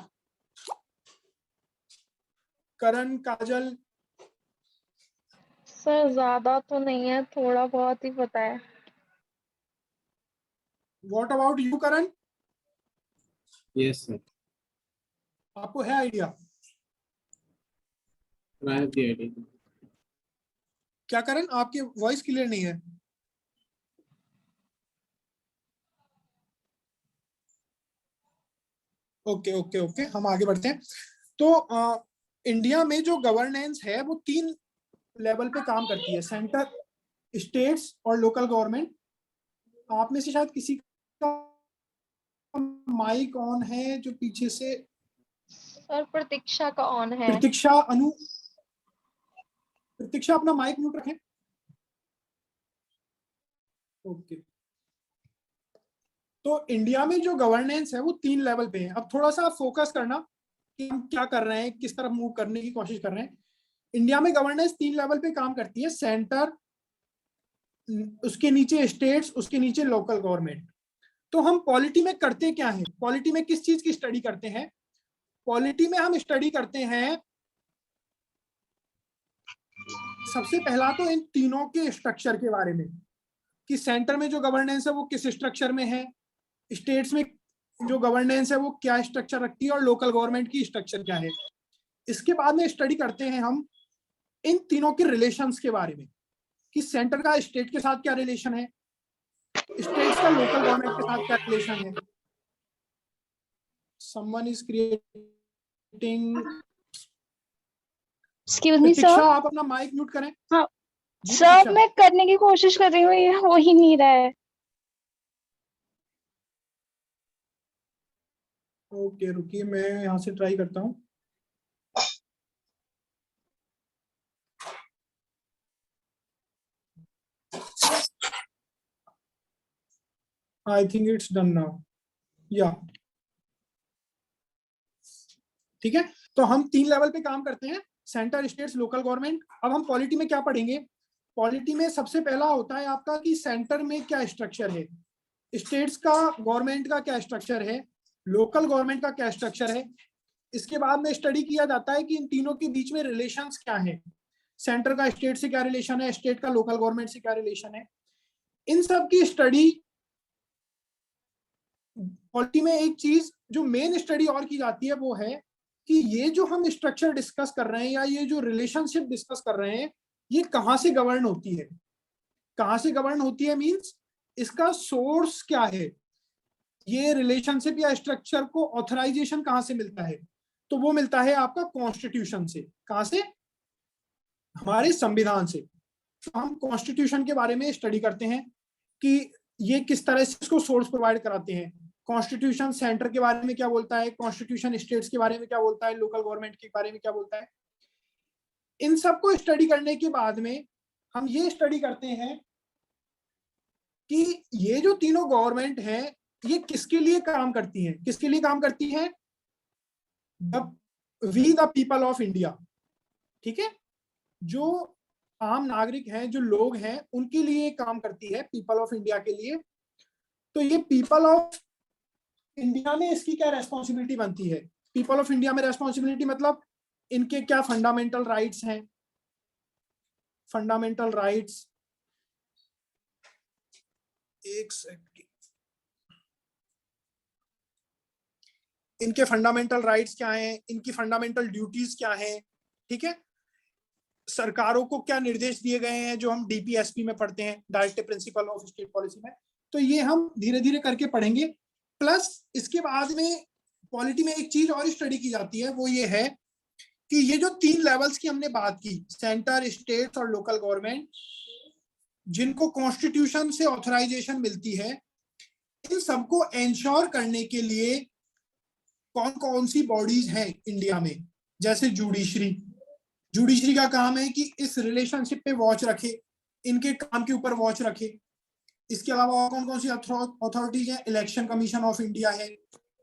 करण, काजल? सर ज्यादा तो नहीं है, थोड़ा बहुत ही पता है। What about you Karan? Yes sir. आपको है idea? I have the idea. क्या करण, आपकी वॉइस क्लियर नहीं है। ओके ओके ओके, हम आगे बढ़ते हैं। तो इंडिया में जो गवर्नेंस है वो 3 लेवल पे काम करती है, सेंटर, स्टेट्स और लोकल गवर्नमेंट। आप में से शायद किसी का माइक ऑन है जो पीछे से? सर प्रतीक्षा का ऑन है। प्रतीक्षा, अनु, प्रतीक्षा अपना माइक म्यूट रखें। ओके, तो इंडिया में जो गवर्नेंस है वो 3 लेवल पे है। अब थोड़ा सा फोकस करना कि हम क्या कर रहे हैं, किस तरफ मूव करने की कोशिश कर रहे हैं। इंडिया में गवर्नेंस 3 लेवल पे काम करती है, सेंटर, उसके नीचे स्टेट्स, उसके नीचे लोकल गवर्नमेंट। तो हम पॉलिटी में करते क्या है, पॉलिटी में किस चीज की स्टडी करते हैं? पॉलिटी में हम स्टडी करते हैं सबसे पहला तो इन तीनों के स्ट्रक्चर के बारे में, कि सेंटर में जो गवर्नेंस है वो किस स्ट्रक्चर में है, स्टेट्स में जो गवर्नेंस है वो क्या स्ट्रक्चर रखती है, और लोकल गवर्नमेंट की स्ट्रक्चर क्या है। इसके बाद में स्टडी करते हैं हम इन तीनों के रिलेशंस के बारे में, कि सेंटर का स्टेट के साथ क्या रिलेशन है, स्टेट्स का लोकल गवर्नमेंट के साथ क्या रिलेशन है। Someone is creating. Excuse me Pratiksha, sir. आप अपना माइक म्यूट करें। हाँ जी, सर, प्रतीक्षा। मैं करने की कोशिश कर रही हूँ, ये हो ही नहीं रहा है। ओके, रुकिए, मैं यहाँ से ट्राई करता हूँ। I think it's done now. या ठीक है, तो हम 3 लेवल पे काम करते हैं, सेंटर, स्टेट्स, लोकल गवर्नमेंट। अब हम पॉलिटी में क्या पढ़ेंगे? पॉलिटी में सबसे पहला होता है आपका कि सेंटर में क्या स्ट्रक्चर है, स्टेट्स का गवर्नमेंट का क्या स्ट्रक्चर है, लोकल गवर्नमेंट का क्या स्ट्रक्चर है। इसके बाद में स्टडी किया जाता है कि इन तीनों के बीच में रिलेशंस क्या है, सेंटर का स्टेट से क्या रिलेशन है, स्टेट का लोकल गवर्नमेंट से क्या रिलेशन है। इन सब की स्टडी पॉलिटी में एक चीज जो मेन स्टडी और की जाती है वो है कि ये जो हम स्ट्रक्चर डिस्कस कर रहे हैं या ये जो रिलेशनशिप डिस्कस कर रहे हैं ये कहाँ से गवर्न होती है। कहाँ से गवर्न होती है मींस इसका सोर्स क्या है, ये रिलेशनशिप या स्ट्रक्चर को ऑथराइजेशन कहाँ से मिलता है, तो वो मिलता है आपका कॉन्स्टिट्यूशन से। कहाँ से? हमारे संविधान से। तो हम कॉन्स्टिट्यूशन के बारे में स्टडी करते हैं कि ये किस तरह से इसको सोर्स प्रोवाइड कराते हैं। कॉन्स्टिट्यूशन सेंटर के बारे में क्या बोलता है, कॉन्स्टिट्यूशन स्टेट्स के बारे में क्या बोलता है, लोकल गवर्नमेंट के बारे में क्या बोलता है। इन सबको स्टडी करने के बाद में हम ये स्टडी करते हैं कि ये जो तीनों गवर्नमेंट हैं ये किसके लिए काम करती हैं, किसके लिए काम करती हैं? We the people of India. ठीक है, जो आम नागरिक हैं, जो लोग हैं, उनके लिए काम करती है, पीपल ऑफ इंडिया के लिए। तो ये पीपल ऑफ इंडिया में इसकी क्या रेस्पॉन्सिबिलिटी बनती है? पीपल ऑफ इंडिया में रेस्पॉन्सिबिलिटी मतलब इनके क्या फंडामेंटल राइट्स हैं। फंडामेंटल राइट्स, एक सेकंड, इनके फंडामेंटल राइट्स क्या हैं, इनकी फंडामेंटल ड्यूटीज क्या हैं। ठीक है, सरकारों को क्या निर्देश दिए गए हैं जो हम डीपीएसपी में पढ़ते हैं, directive principle of state policy में। तो ये हम धीरे धीरे करके पढ़ेंगे। प्लस इसके बाद में पॉलिटी में एक चीज और स्टडी की जाती है, वो ये है कि ये जो 3 लेवल्स की हमने बात की, सेंटर, स्टेट्स और लोकल गवर्नमेंट, जिनको कॉन्स्टिट्यूशन से ऑथराइजेशन मिलती है, इन सबको एंश्योर करने के लिए कौन कौन सी बॉडीज हैं इंडिया में। जैसे जुडिशरी का काम है कि इस रिलेशनशिप पे वॉच रखे, इनके काम के ऊपर वॉच रखे। इसके अलावा और कौन कौन सी अथॉरिटीज हैं? इलेक्शन कमीशन ऑफ इंडिया है।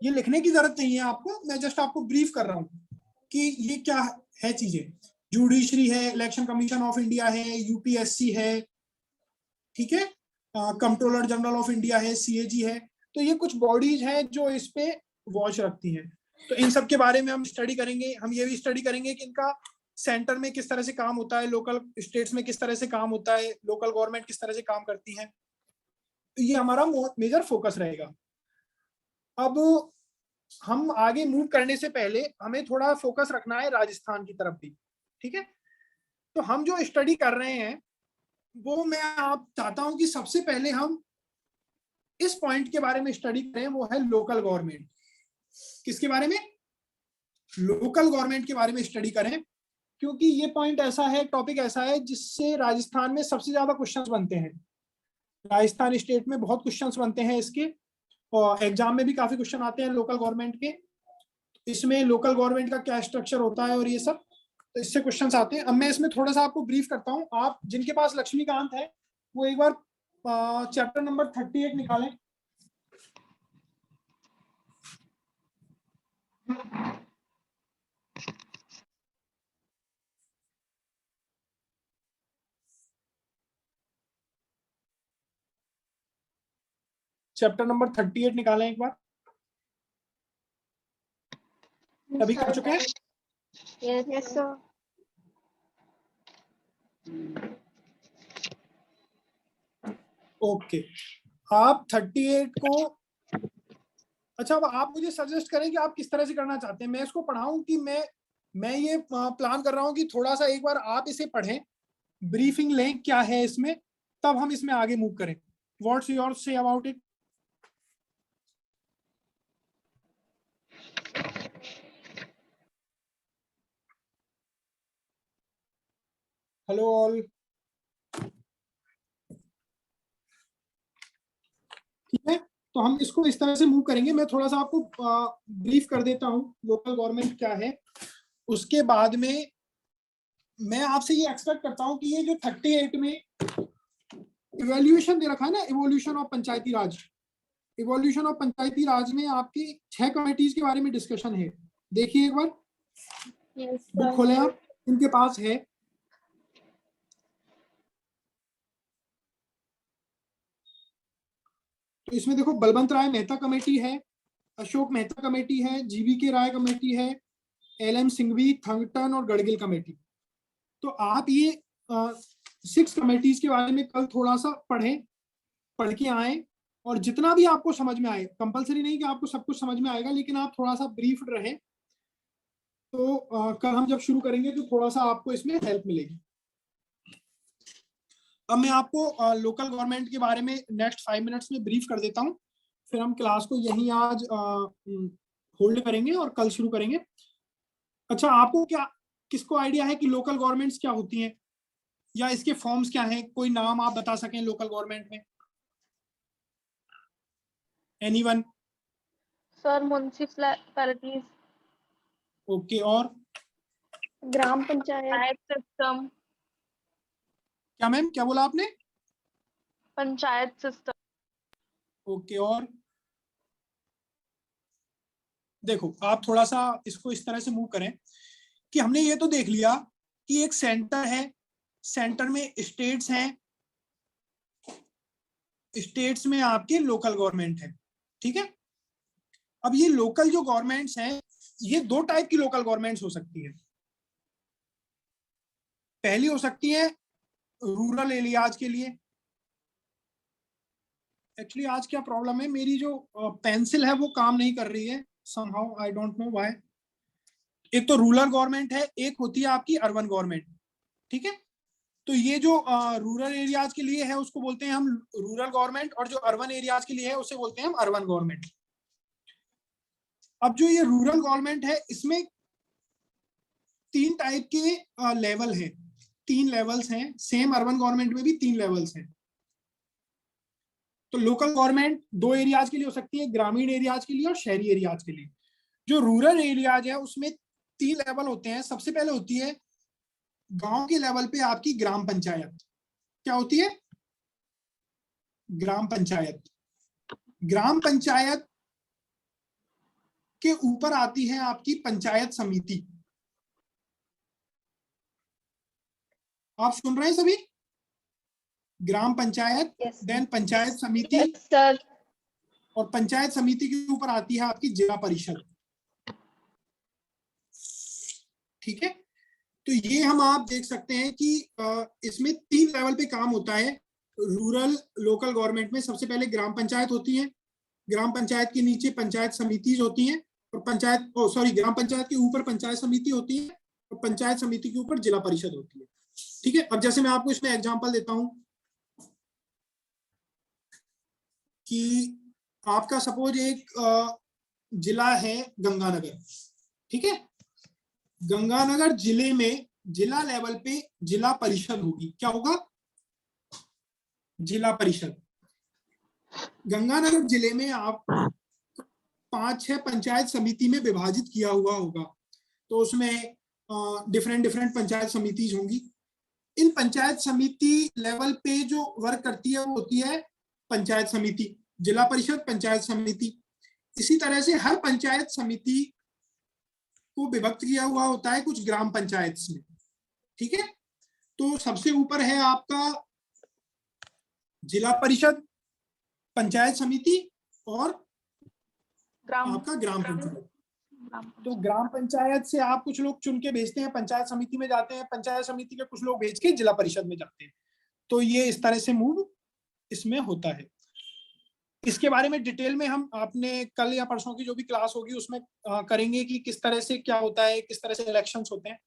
ये लिखने की जरूरत नहीं है आपको, मैं जस्ट आपको ब्रीफ कर रहा हूँ कि ये क्या है चीजें। जुडिशरी है, इलेक्शन कमीशन ऑफ इंडिया है, यूपीएससी है, ठीक है, कंट्रोलर जनरल ऑफ इंडिया है, सीएजी है। तो ये कुछ बॉडीज हैं जो इस पे वॉच रखती हैं। तो इन सब के बारे में हम स्टडी करेंगे। हम ये भी स्टडी करेंगे कि इनका सेंटर में किस तरह से काम होता है, लोकल स्टेट्स में किस तरह से काम होता है, लोकल गवर्नमेंट किस तरह से काम करती है। तो ये हमारा मेजर फोकस रहेगा। अब हम आगे मूव करने से पहले हमें थोड़ा फोकस रखना है राजस्थान की तरफ भी। ठीक है, तो हम जो स्टडी कर रहे हैं वो मैं आप चाहता हूं कि सबसे पहले हम इस पॉइंट के बारे में स्टडी करें, वो है लोकल गवर्नमेंट। किसके बारे में? लोकल गवर्नमेंट के बारे में स्टडी करें, क्योंकि ये पॉइंट ऐसा है, टॉपिक ऐसा है जिससे राजस्थान में सबसे ज्यादा क्वेश्चंस बनते हैं। राजस्थान स्टेट में बहुत क्वेश्चंस बनते हैं इसके, और एग्जाम में भी काफी क्वेश्चन आते हैं लोकल गवर्नमेंट के। इसमें लोकल गवर्नमेंट का क्या स्ट्रक्चर होता है और ये सब, तो इससे क्वेश्चंस आते हैं। अब मैं इसमें थोड़ा सा आपको ब्रीफ करता हूँ। आप जिनके पास लक्ष्मीकांत है वो एक बार चैप्टर नंबर 38 निकालें। चैप्टर नंबर 38 निकालें एक बार। सभी कर चुके हैं? Yes sir. ओके, आप 38 को, अच्छा अब आप मुझे सजेस्ट करें कि आप किस तरह से करना चाहते हैं। मैं इसको पढ़ाऊं कि मैं ये प्लान कर रहा हूं कि थोड़ा सा एक बार आप इसे पढ़ें, ब्रीफिंग लें क्या है इसमें, तब हम इसमें आगे मूव करें। What's your say about it? Hello all, ठीक है। तो हम इसको इस तरह से मूव करेंगे। मैं थोड़ा सा आपको ब्रीफ कर देता हूं लोकल गवर्नमेंट क्या है, उसके बाद में मैं आपसे ये एक्सपेक्ट करता हूं कि ये जो 38 में इवोल्यूशन दे रखा है ना, evolution of Panchayati Raj, evolution of Panchayati Raj में आपकी 6 कमेटीज के बारे में डिस्कशन है। देखिए एक बार, बुक खोलें आप, इनके पास है। तो इसमें देखो, बलवंत राय मेहता कमेटी है, अशोक मेहता कमेटी है, जीवी राय कमेटी है, LM सिंघवी, थंगटन और गढ़गिल कमेटी। तो आप ये 6 कमेटीज के बारे में कल थोड़ा सा पढ़ें, पढ़ के आए, और जितना भी आपको समझ में आए, कंपलसरी नहीं कि आपको सब कुछ समझ में आएगा, लेकिन आप थोड़ा सा ब्रीफ रहे तो कल हम जब शुरू करेंगे तो थोड़ा सा आपको इसमें हेल्प मिलेगी। अब मैं आपको लोकल गवर्नमेंट के बारे में नेक्स्ट 5 मिनट्स में ब्रीफ कर देता हूं, फिर हम क्लास को यहीं आज होल्ड करेंगे और कल शुरू करेंगे। अच्छा, आपको क्या, किसको आइडिया है कि लोकल गवर्नमेंट्स क्या होती हैं या इसके फॉर्म्स क्या हैं? कोई नाम आप बता सकें लोकल गवर्नमेंट में? एनीवन? सर म्युनिसिपैलिटीज, ओके, और? ग्राम पंचायत, पंचायत सिस्टम, क्या मैम, क्या बोला आपने? पंचायत सिस्टम। ओके, और? देखो, आप थोड़ा सा इसको इस तरह से मूव करें कि हमने ये तो देख लिया कि एक सेंटर है, सेंटर में स्टेट्स हैं, स्टेट्स में आपके लोकल गवर्नमेंट है, ठीक है। अब ये लोकल जो गवर्नमेंट्स हैं, ये 2 टाइप की लोकल गवर्नमेंट्स हो सकती है। पहली हो सकती है रूरल एरियाज के लिए। एक्चुअली आज क्या प्रॉब्लम है, मेरी जो पेंसिल है वो काम नहीं कर रही है, somehow I don't know why. एक तो रूरल गवर्नमेंट है, एक होती है आपकी अर्बन गवर्नमेंट, ठीक है। तो ये जो रूरल एरियाज के लिए है उसको बोलते हैं हम रूरल गवर्नमेंट, और जो अर्बन एरियाज के लिए है उसे बोलते हैं हम अर्बन गवर्नमेंट। अब जो ये रूरल गवर्नमेंट है, इसमें 3 टाइप के लेवल हैं, 3 लेवल्स हैं। सेम अर्बन गवर्नमेंट में भी 3 लेवल्स हैं। तो लोकल गवर्नमेंट 2 एरियाज के लिए हो सकती है, ग्रामीण एरियाज के लिए और शहरी एरियाज के लिए। जो रूरल एरियाज है उसमें 3 लेवल होते हैं। सबसे पहले होती है गांव के लेवल पे आपकी ग्राम पंचायत। क्या होती है? ग्राम पंचायत। ग्राम पंचायत के ऊपर आती है आपकी पंचायत समिति। आप सुन रहे हैं सभी? ग्राम पंचायत, देन पंचायत समिति, सर, और पंचायत समिति के ऊपर आती है आपकी जिला परिषद, ठीक है। तो ये हम आप देख सकते हैं कि इसमें 3 लेवल पे काम होता है रूरल लोकल गवर्नमेंट में। सबसे पहले ग्राम पंचायत होती है, ग्राम पंचायत के नीचे पंचायत समिति होती है, और ग्राम पंचायत के ऊपर पंचायत समिति होती है, और पंचायत समिति के ऊपर जिला परिषद होती है, ठीक है। अब जैसे मैं आपको इसमें एग्जांपल देता हूं कि आपका सपोज एक जिला है गंगानगर, ठीक है। गंगानगर जिले में जिला लेवल पे जिला परिषद होगी। क्या होगा? जिला परिषद। गंगानगर जिले में आप 5-6 पंचायत समिति में विभाजित किया हुआ होगा, तो उसमें डिफरेंट डिफरेंट पंचायत समिति होंगी। इन पंचायत समिति लेवल पे जो वर्क करती है वो होती है पंचायत समिति, जिला परिषद पंचायत समिति। इसी तरह से हर पंचायत समिति को विभक्त किया हुआ होता है कुछ ग्राम पंचायत में, ठीक है। तो सबसे ऊपर है आपका जिला परिषद पंचायत समिति और आपका ग्राम पंचायत। तो ग्राम पंचायत से आप कुछ लोग चुन के भेजते हैं, पंचायत समिति में जाते हैं, पंचायत समिति के कुछ लोग भेज के जिला परिषद में जाते हैं। तो ये इस तरह से मूव इसमें होता है। इसके बारे में डिटेल में हम आपने कल या परसों की जो भी क्लास होगी उसमें करेंगे कि किस तरह से क्या होता है, किस तरह से इलेक्शंस होते हैं।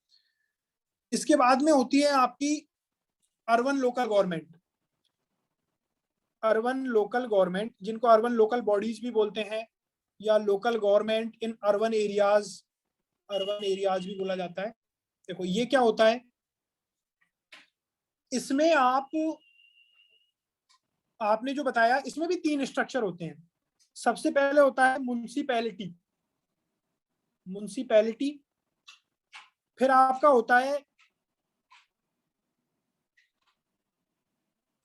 इसके बाद में होती है आपकी urban local government. Urban local government, जिनको अर्बन लोकल बॉडीज भी बोलते हैं या local government in urban areas भी बोला जाता है। देखो ये क्या होता है, इसमें आपने जो बताया इसमें भी 3 स्ट्रक्चर होते हैं। सबसे पहले होता है म्युनिसिपैलिटी, फिर आपका होता है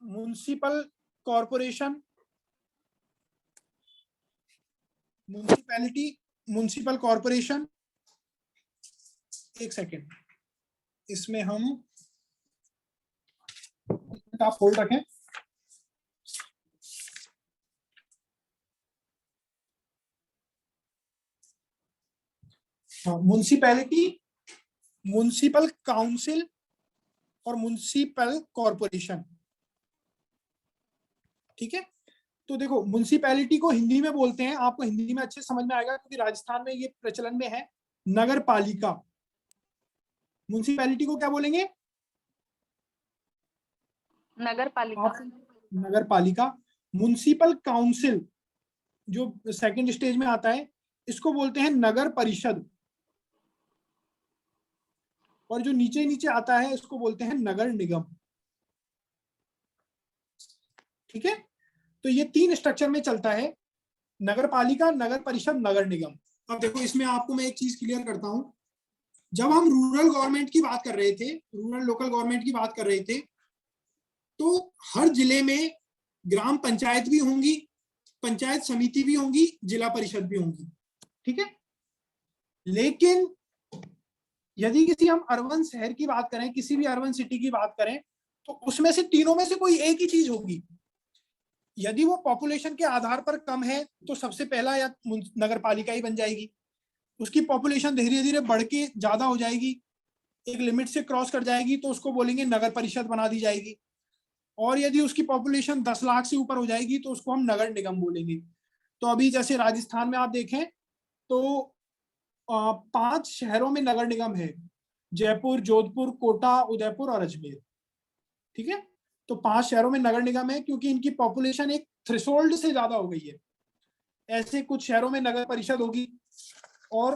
म्युनिसिपल कॉरपोरेशन, म्युनिसिपल कॉरपोरेशन। एक सेकेंड, इसमें हम आप होल्ड रखें। म्युनिसिपैलिटी, म्युनिसिपल काउंसिल और म्युनिसिपल कॉरपोरेशन, ठीक है। तो देखो म्युनिसिपैलिटी को हिंदी में बोलते हैं, आपको हिंदी में अच्छे समझ में आएगा क्योंकि राजस्थान में ये प्रचलन में है, नगर पालिका। म्युनिसिपैलिटी को क्या बोलेंगे? नगर पालिका। नगर पालिका। म्युनिसिपल काउंसिल जो सेकंड स्टेज में आता है इसको बोलते हैं नगर परिषद, और जो नीचे नीचे आता है इसको बोलते हैं नगर निगम, ठीक है। तो ये 3 स्ट्रक्चर में चलता है, नगर पालिका, नगर परिषद, नगर निगम। अब देखो इसमें आपको मैं एक चीज क्लियर करता हूं, जब हम रूरल गवर्नमेंट की बात कर रहे थे, रूरल लोकल गवर्नमेंट की बात कर रहे थे, तो हर जिले में ग्राम पंचायत भी होंगी, पंचायत समिति भी होंगी, जिला परिषद भी होंगी, ठीक है। लेकिन यदि किसी हम अर्बन शहर की बात करें, किसी भी अर्बन सिटी की बात करें, तो उसमें से तीनों में से कोई एक ही चीज होगी। यदि वो पॉपुलेशन के आधार पर कम है तो सबसे पहला या नगर पालिका ही बन जाएगी। उसकी पॉपुलेशन धीरे धीरे बढ़ के ज्यादा हो जाएगी, एक लिमिट से क्रॉस कर जाएगी तो उसको बोलेंगे नगर परिषद बना दी जाएगी। और यदि उसकी पॉपुलेशन 10 लाख से ऊपर हो जाएगी तो उसको हम नगर निगम बोलेंगे। तो अभी जैसे राजस्थान में आप देखें तो 5 शहरों में नगर निगम है, जयपुर, जोधपुर, कोटा, उदयपुर और अजमेर, ठीक है। तो 5 शहरों में नगर निगम है क्योंकि इनकी पॉपुलेशन एक थ्रेशोल्ड से ज्यादा हो गई है। ऐसे कुछ शहरों में नगर परिषद होगी और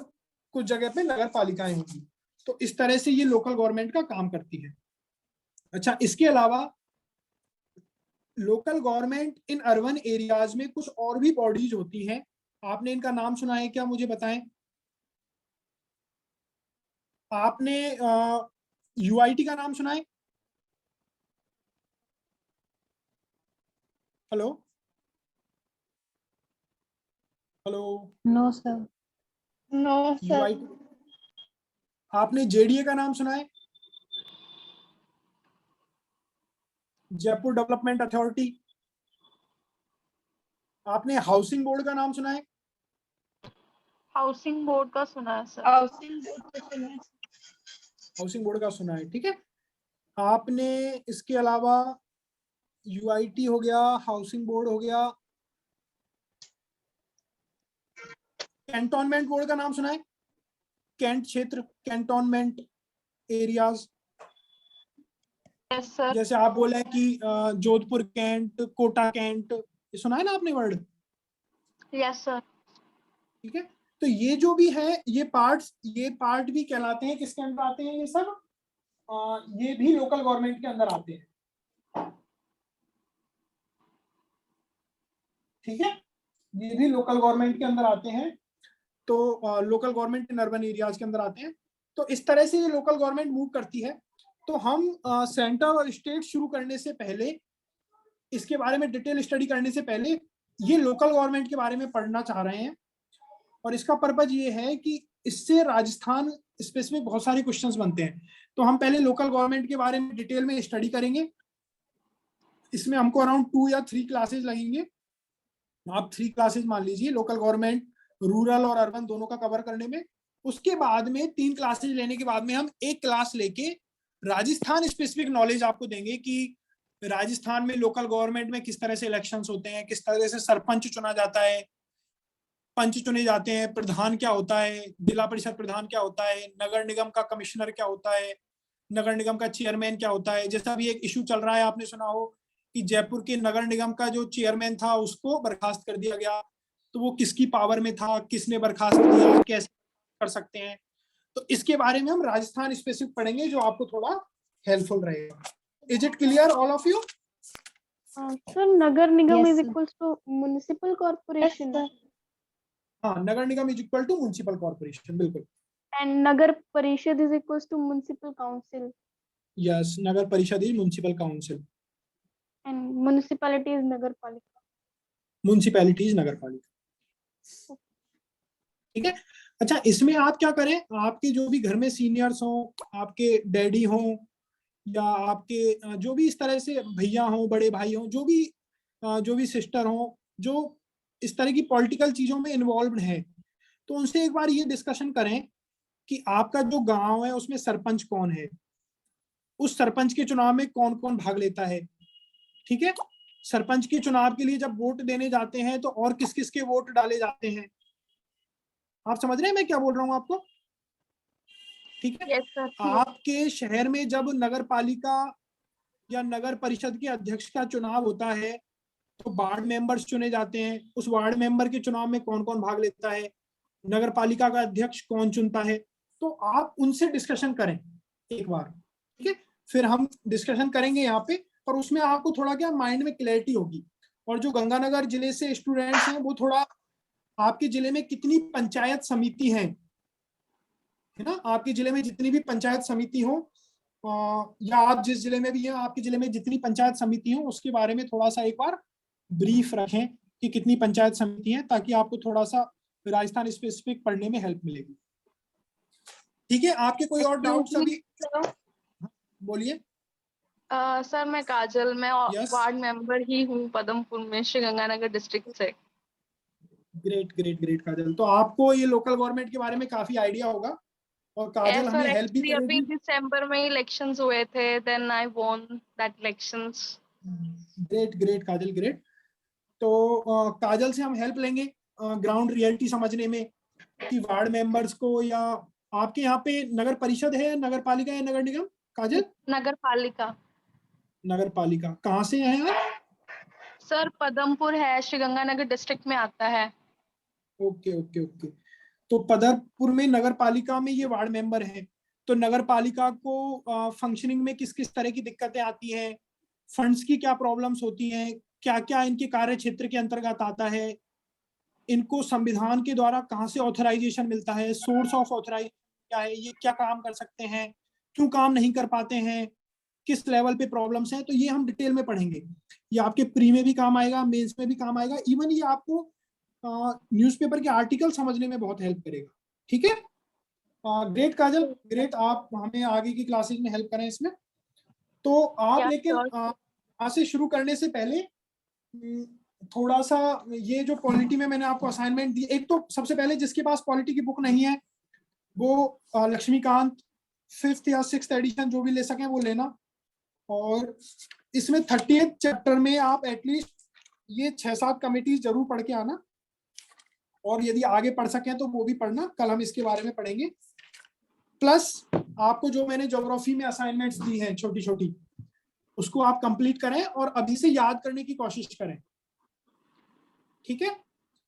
कुछ जगह पे नगर पालिकाएं होगी। तो इस तरह से ये लोकल गवर्नमेंट का काम करती है। अच्छा, इसके अलावा local government in urban areas में कुछ और भी बॉडीज होती हैं। आपने इनका नाम सुना है क्या, मुझे बताएं। आपने यूआईटी का नाम सुना है? Hello hello. No sir. No sir. UIT. आपने जेडीए का नाम सुना है? Jaipur development authority. आपने हाउसिंग बोर्ड का नाम सुना है? हाउसिंग बोर्ड का सुना है सर। हाउसिंग बोर्ड का सुना है, ठीक है। आपने इसके अलावा यूआईटी हो गया, हाउसिंग बोर्ड हो गया, कैंटोनमेंट बोर्ड का नाम सुना है? कैंट क्षेत्र, कैंटोनमेंट एरियाज। Yes sir. जैसे आप बोले कि जोधपुर कैंट, कोटा कैंट, ये सुना है ना आपने वर्ड? Yes sir. ठीक है। तो ये जो भी है ये पार्ट भी कहलाते हैं, किसके अंदर आते हैं ये सब? ये भी लोकल गवर्नमेंट के अंदर आते हैं। ठीक है, ये भी लोकल गवर्नमेंट के अंदर आते हैं। तो local government in urban areas के अंदर आते हैं। तो इस तरह से ये लोकल गवर्नमेंट मूव करती है। तो हम सेंटर और स्टेट शुरू करने से पहले, इसके बारे में डिटेल स्टडी करने से पहले, ये लोकल गवर्नमेंट के बारे में पढ़ना चाह रहे हैं। और इसका पर्पज ये है कि इससे राजस्थान स्पेसिफिक बहुत सारे क्वेश्चंस बनते हैं। तो हम पहले लोकल गवर्नमेंट के बारे में डिटेल में स्टडी करेंगे। इसमें हमको अराउंड 2 या 3 क्लासेस लगेंगे। आप 3 क्लासेस मान लीजिए, लोकल गवर्नमेंट, रूरल और अर्बन दोनों का कवर करने में। उसके बाद में 3 क्लासेस लेने के बाद में हम एक क्लास लेके राजस्थान स्पेसिफिक नॉलेज आपको देंगे कि राजस्थान में लोकल गवर्नमेंट में किस तरह से इलेक्शंस होते हैं, किस तरह से सरपंच चुना जाता है, पंच चुने जाते हैं, प्रधान क्या होता है, जिला परिषद प्रधान क्या होता है, नगर निगम का कमिश्नर क्या होता है, नगर निगम का चेयरमैन क्या होता है। जैसा भी एक इशू चल रहा है, आपने सुना हो कि जयपुर के नगर निगम का जो चेयरमैन था उसको बर्खास्त कर दिया गया। तो वो किसकी पावर में था, किसने बर्खास्त किया, कैसे कर सकते हैं। तो इसके बारे में हम राजस्थान स्पेसिफिक पढ़ेंगे, जो आपको थोड़ा हेल्पफुल रहेगा। Is it clear all of you? Sir nagar nigam Yes, is sir. Equals to municipal corporation हाँ, nagar nigam is equal to municipal corporation, बिल्कुल। And nagar parishad is equals to municipal council yes, nagar parishad is municipal council, and municipality is nagar palika. Municipality is nagar पालिका। ठीक है। अच्छा, इसमें आप क्या करें, आपके जो भी घर में सीनियर्स हों, आपके डैडी हों, या आपके जो भी इस तरह से भैया हों, बड़े भाई हों, जो भी सिस्टर हों, जो इस तरह की पॉलिटिकल चीजों में इन्वॉल्व हैं, तो उनसे एक बार ये डिस्कशन करें कि आपका जो गांव है उसमें सरपंच कौन है, उस सरपंच के चुनाव में कौन कौन भाग लेता है। ठीक है, सरपंच के चुनाव के लिए जब वोट देने जाते हैं तो और किस किस के वोट डाले जाते हैं। आप समझ रहे हैं मैं क्या बोल रहा हूँ आपको? ठीक है। Yes sir. आपके शहर में जब नगर पालिका या नगर परिषद के अध्यक्ष का चुनाव होता है तो वार्ड मेंबर्स चुने जाते हैं। उस वार्ड मेंबर के चुनाव में कौन कौन भाग लेता है, नगर पालिका का अध्यक्ष कौन चुनता है, तो आप उनसे डिस्कशन करें एक बार। ठीक है, फिर हम डिस्कशन करेंगे यहाँ पे, और उसमें आपको थोड़ा क्या माइंड में क्लैरिटी होगी। और जो गंगानगर जिले से स्टूडेंट्स हैं वो थोड़ा, आपके जिले में कितनी पंचायत समिति है ना, आपके जिले में जितनी भी पंचायत समिति हो, या आप जिस जिले में भी हैं, आपके जिले में जितनी पंचायत समिति हो उसके बारे में थोड़ा सा एक बार ब्रीफ रखें कि कितनी पंचायत समिति है, ताकि आपको थोड़ा सा राजस्थान स्पेसिफिक पढ़ने में हेल्प मिलेगी। ठीक है, आपके कोई और डाउट्स अभी? बोलिए। सर मैं काजल, मैं Yes. वार्ड मेंबर ही हूँ पदमपुर में, श्री गंगानगर डिस्ट्रिक्ट से। ग्रेट ग्रेट ग्रेट काजल, तो आपको ये लोकल गवर्नमेंट के बारे में काफी आइडिया होगा, और काजल सर हमें हेल्प भी एक्चुअली अभी करेगी। दिसंबर में इलेक्शंस हुए थे, then I won that elections. Great great Kajal, great. तो काजल से हम हेल्प लेंगे ग्राउंड रियलिटी समझने में, कि वार्ड मेंबर्स को, या आपके यहाँ पे नगर परिषद है, नगर पालिका या नगर निगम? काजल, नगर पालिका। नगर पालिका। कहाँ से हैं आप? सर पदमपुर है, श्री गंगानगर डिस्ट्रिक्ट में आता है। Okay okay okay. तो पदरपुर में नगर पालिका में ये वार्ड मेंबर हैं। तो नगर पालिका को फंक्शनिंग में किस किस तरह की दिक्कतें आती हैं, फंड्स की क्या प्रॉब्लम्स होती हैं, क्या क्या इनके कार्य क्षेत्र के अंतर्गत आता है, इनको संविधान के द्वारा कहाँ से ऑथराइजेशन मिलता है, सोर्स ऑफ ऑथराइजेशन क्या है, ये क्या काम कर सकते हैं, क्यों काम नहीं कर पाते हैं, किस लेवल पे प्रॉब्लम्स हैं, तो ये हम डिटेल में पढ़ेंगे। ये आपके प्री में भी काम आएगा, मेंस में भी काम आएगा, इवन ये आपको न्यूज़पेपर के आर्टिकल समझने में बहुत हेल्प करेगा। ठीक है, ग्रेट काजल, ग्रेट। आप हमें आगे की क्लासेज में हेल्प करें इसमें। तो आप लेकिन आज से शुरू करने से पहले थोड़ा सा ये जो पॉलिटी में मैंने आपको असाइनमेंट दी, एक तो सबसे पहले जिसके पास पॉलिटी की बुक नहीं है वो लक्ष्मीकांत 5th या 6th एडिशन जो भी ले सकें वो लेना। और इसमें 30th चैप्टर में आप एटलीस्ट ये 6-7 कमिटीज जरूर पढ़ के आना, और यदि आगे पढ़ सकें तो वो भी पढ़ना, कल हम इसके बारे में पढ़ेंगे। प्लस आपको जो मैंने ज्योग्राफी में असाइनमेंट्स दी हैं छोटी छोटी, उसको आप कंप्लीट करें और अभी से याद करने की कोशिश करें। ठीक है,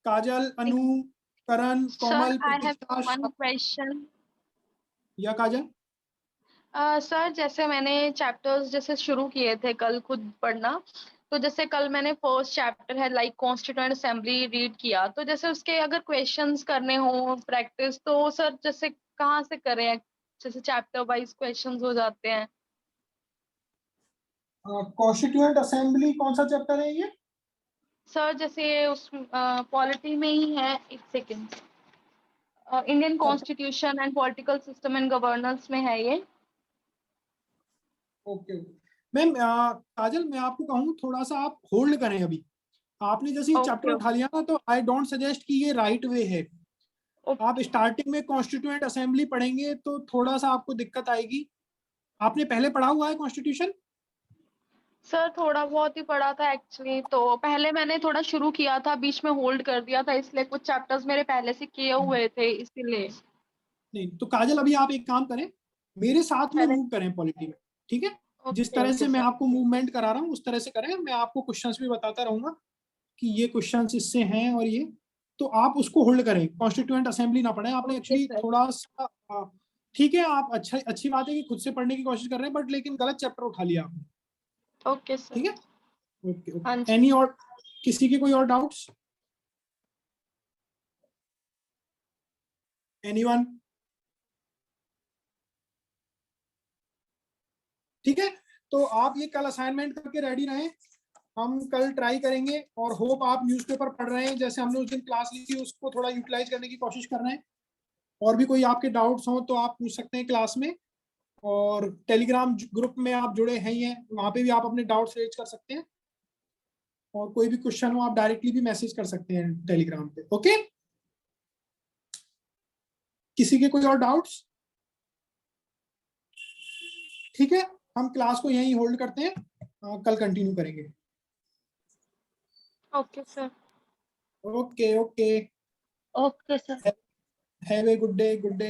काजल, अनु, करण, कोमल, प्रतीक्षा। या काजल? सर जैसे मैंने चैप्टर्स जैसे शुरू किए थे कल खुद पढ़ना, तो जैसे कल मैंने फर्स्ट चैप्टर है लाइक कॉन्स्टिट्यूएंट असेंबली रीड किया, तो जैसे उसके अगर क्वेश्चंस करने हो प्रैक्टिस, तो सर जैसे कहाँ से करें? जैसे चैप्टर वाइज क्वेश्चंस हो जाते हैं। कॉन्स्टिट्यूएंट असेंबली कौन सा चैप्टर है ये? सर जैसे उस पॉलिटी में ही है, एक second, Indian constitution and political system and governance में है ये। ओके मैम, काजल मैं आपको कहूँ थोड़ा सा आप होल्ड करें अभी। आपने जैसे ये चैप्टर ओके उठा लिया ना, तो आई डोंट सजेस्ट कि ये राइट वे है। आप स्टार्टिंग में कॉन्स्टिट्यूएंट असेंबली पढ़ेंगे तो थोड़ा सा आपको दिक्कत आएगी। आपने पहले पढ़ा हुआ है कॉन्स्टिट्यूशन? सर थोड़ा बहुत ही पढ़ा था एक्चुअली, तो पहले मैंने थोड़ा शुरू किया था, बीच में होल्ड कर दिया था, इसलिए कुछ चैप्टर्स मेरे पहले से किए हुए थे इसीलिए। नहीं तो काजल, अभी आप एक काम करें, मेरे साथ में पहले मूव करें पॉलिटी में, ठीक है? जिस ओके तरह ओके से मैं सर। आपको मूवमेंट करा रहा हूँ उस तरह से करें। मैं आपको क्वेश्चंस भी बताता रहूंगा कि ये क्वेश्चंस इससे हैं और ये, तो आप उसको होल्ड करें। कॉन्स्टिट्यूएंट असेंबली ना पढ़ें। आपने ओके एक्चुअली सर। थोड़ा सा ठीक है, आप अच्छी बात है कि खुद से पढ़ने की कोशिश कर रहे हैं, बट लेकिन गलत चैप्टर उठा लिया आपने। Okay sir. ठीक है, ओके हाँ ओके। जी। एनी और किसी के कोई और डाउट्स? एनीवन? ठीक है, तो आप ये कल असाइनमेंट करके रेडी रहें। हम कल ट्राई करेंगे और होप आप न्यूज़पेपर पढ़ रहे हैं, जैसे हमने उस दिन क्लास ली थी उसको थोड़ा यूटिलाइज करने की कोशिश कर रहे हैं। और भी कोई आपके डाउट्स हो तो आप पूछ सकते हैं क्लास में, और टेलीग्राम ग्रुप में आप जुड़े हैं ही हैं, वहां पे भी आप अपने डाउट्स रेज कर सकते हैं। और कोई भी क्वेश्चन हो आप डायरेक्टली भी मैसेज कर सकते हैं टेलीग्राम पे। ओके, किसी के कोई और डाउट्स? ठीक है, हम क्लास को यहीं होल्ड करते हैं, कल कंटिन्यू करेंगे। Okay sir. Okay okay, Okay, sir. Have a good day. Good day.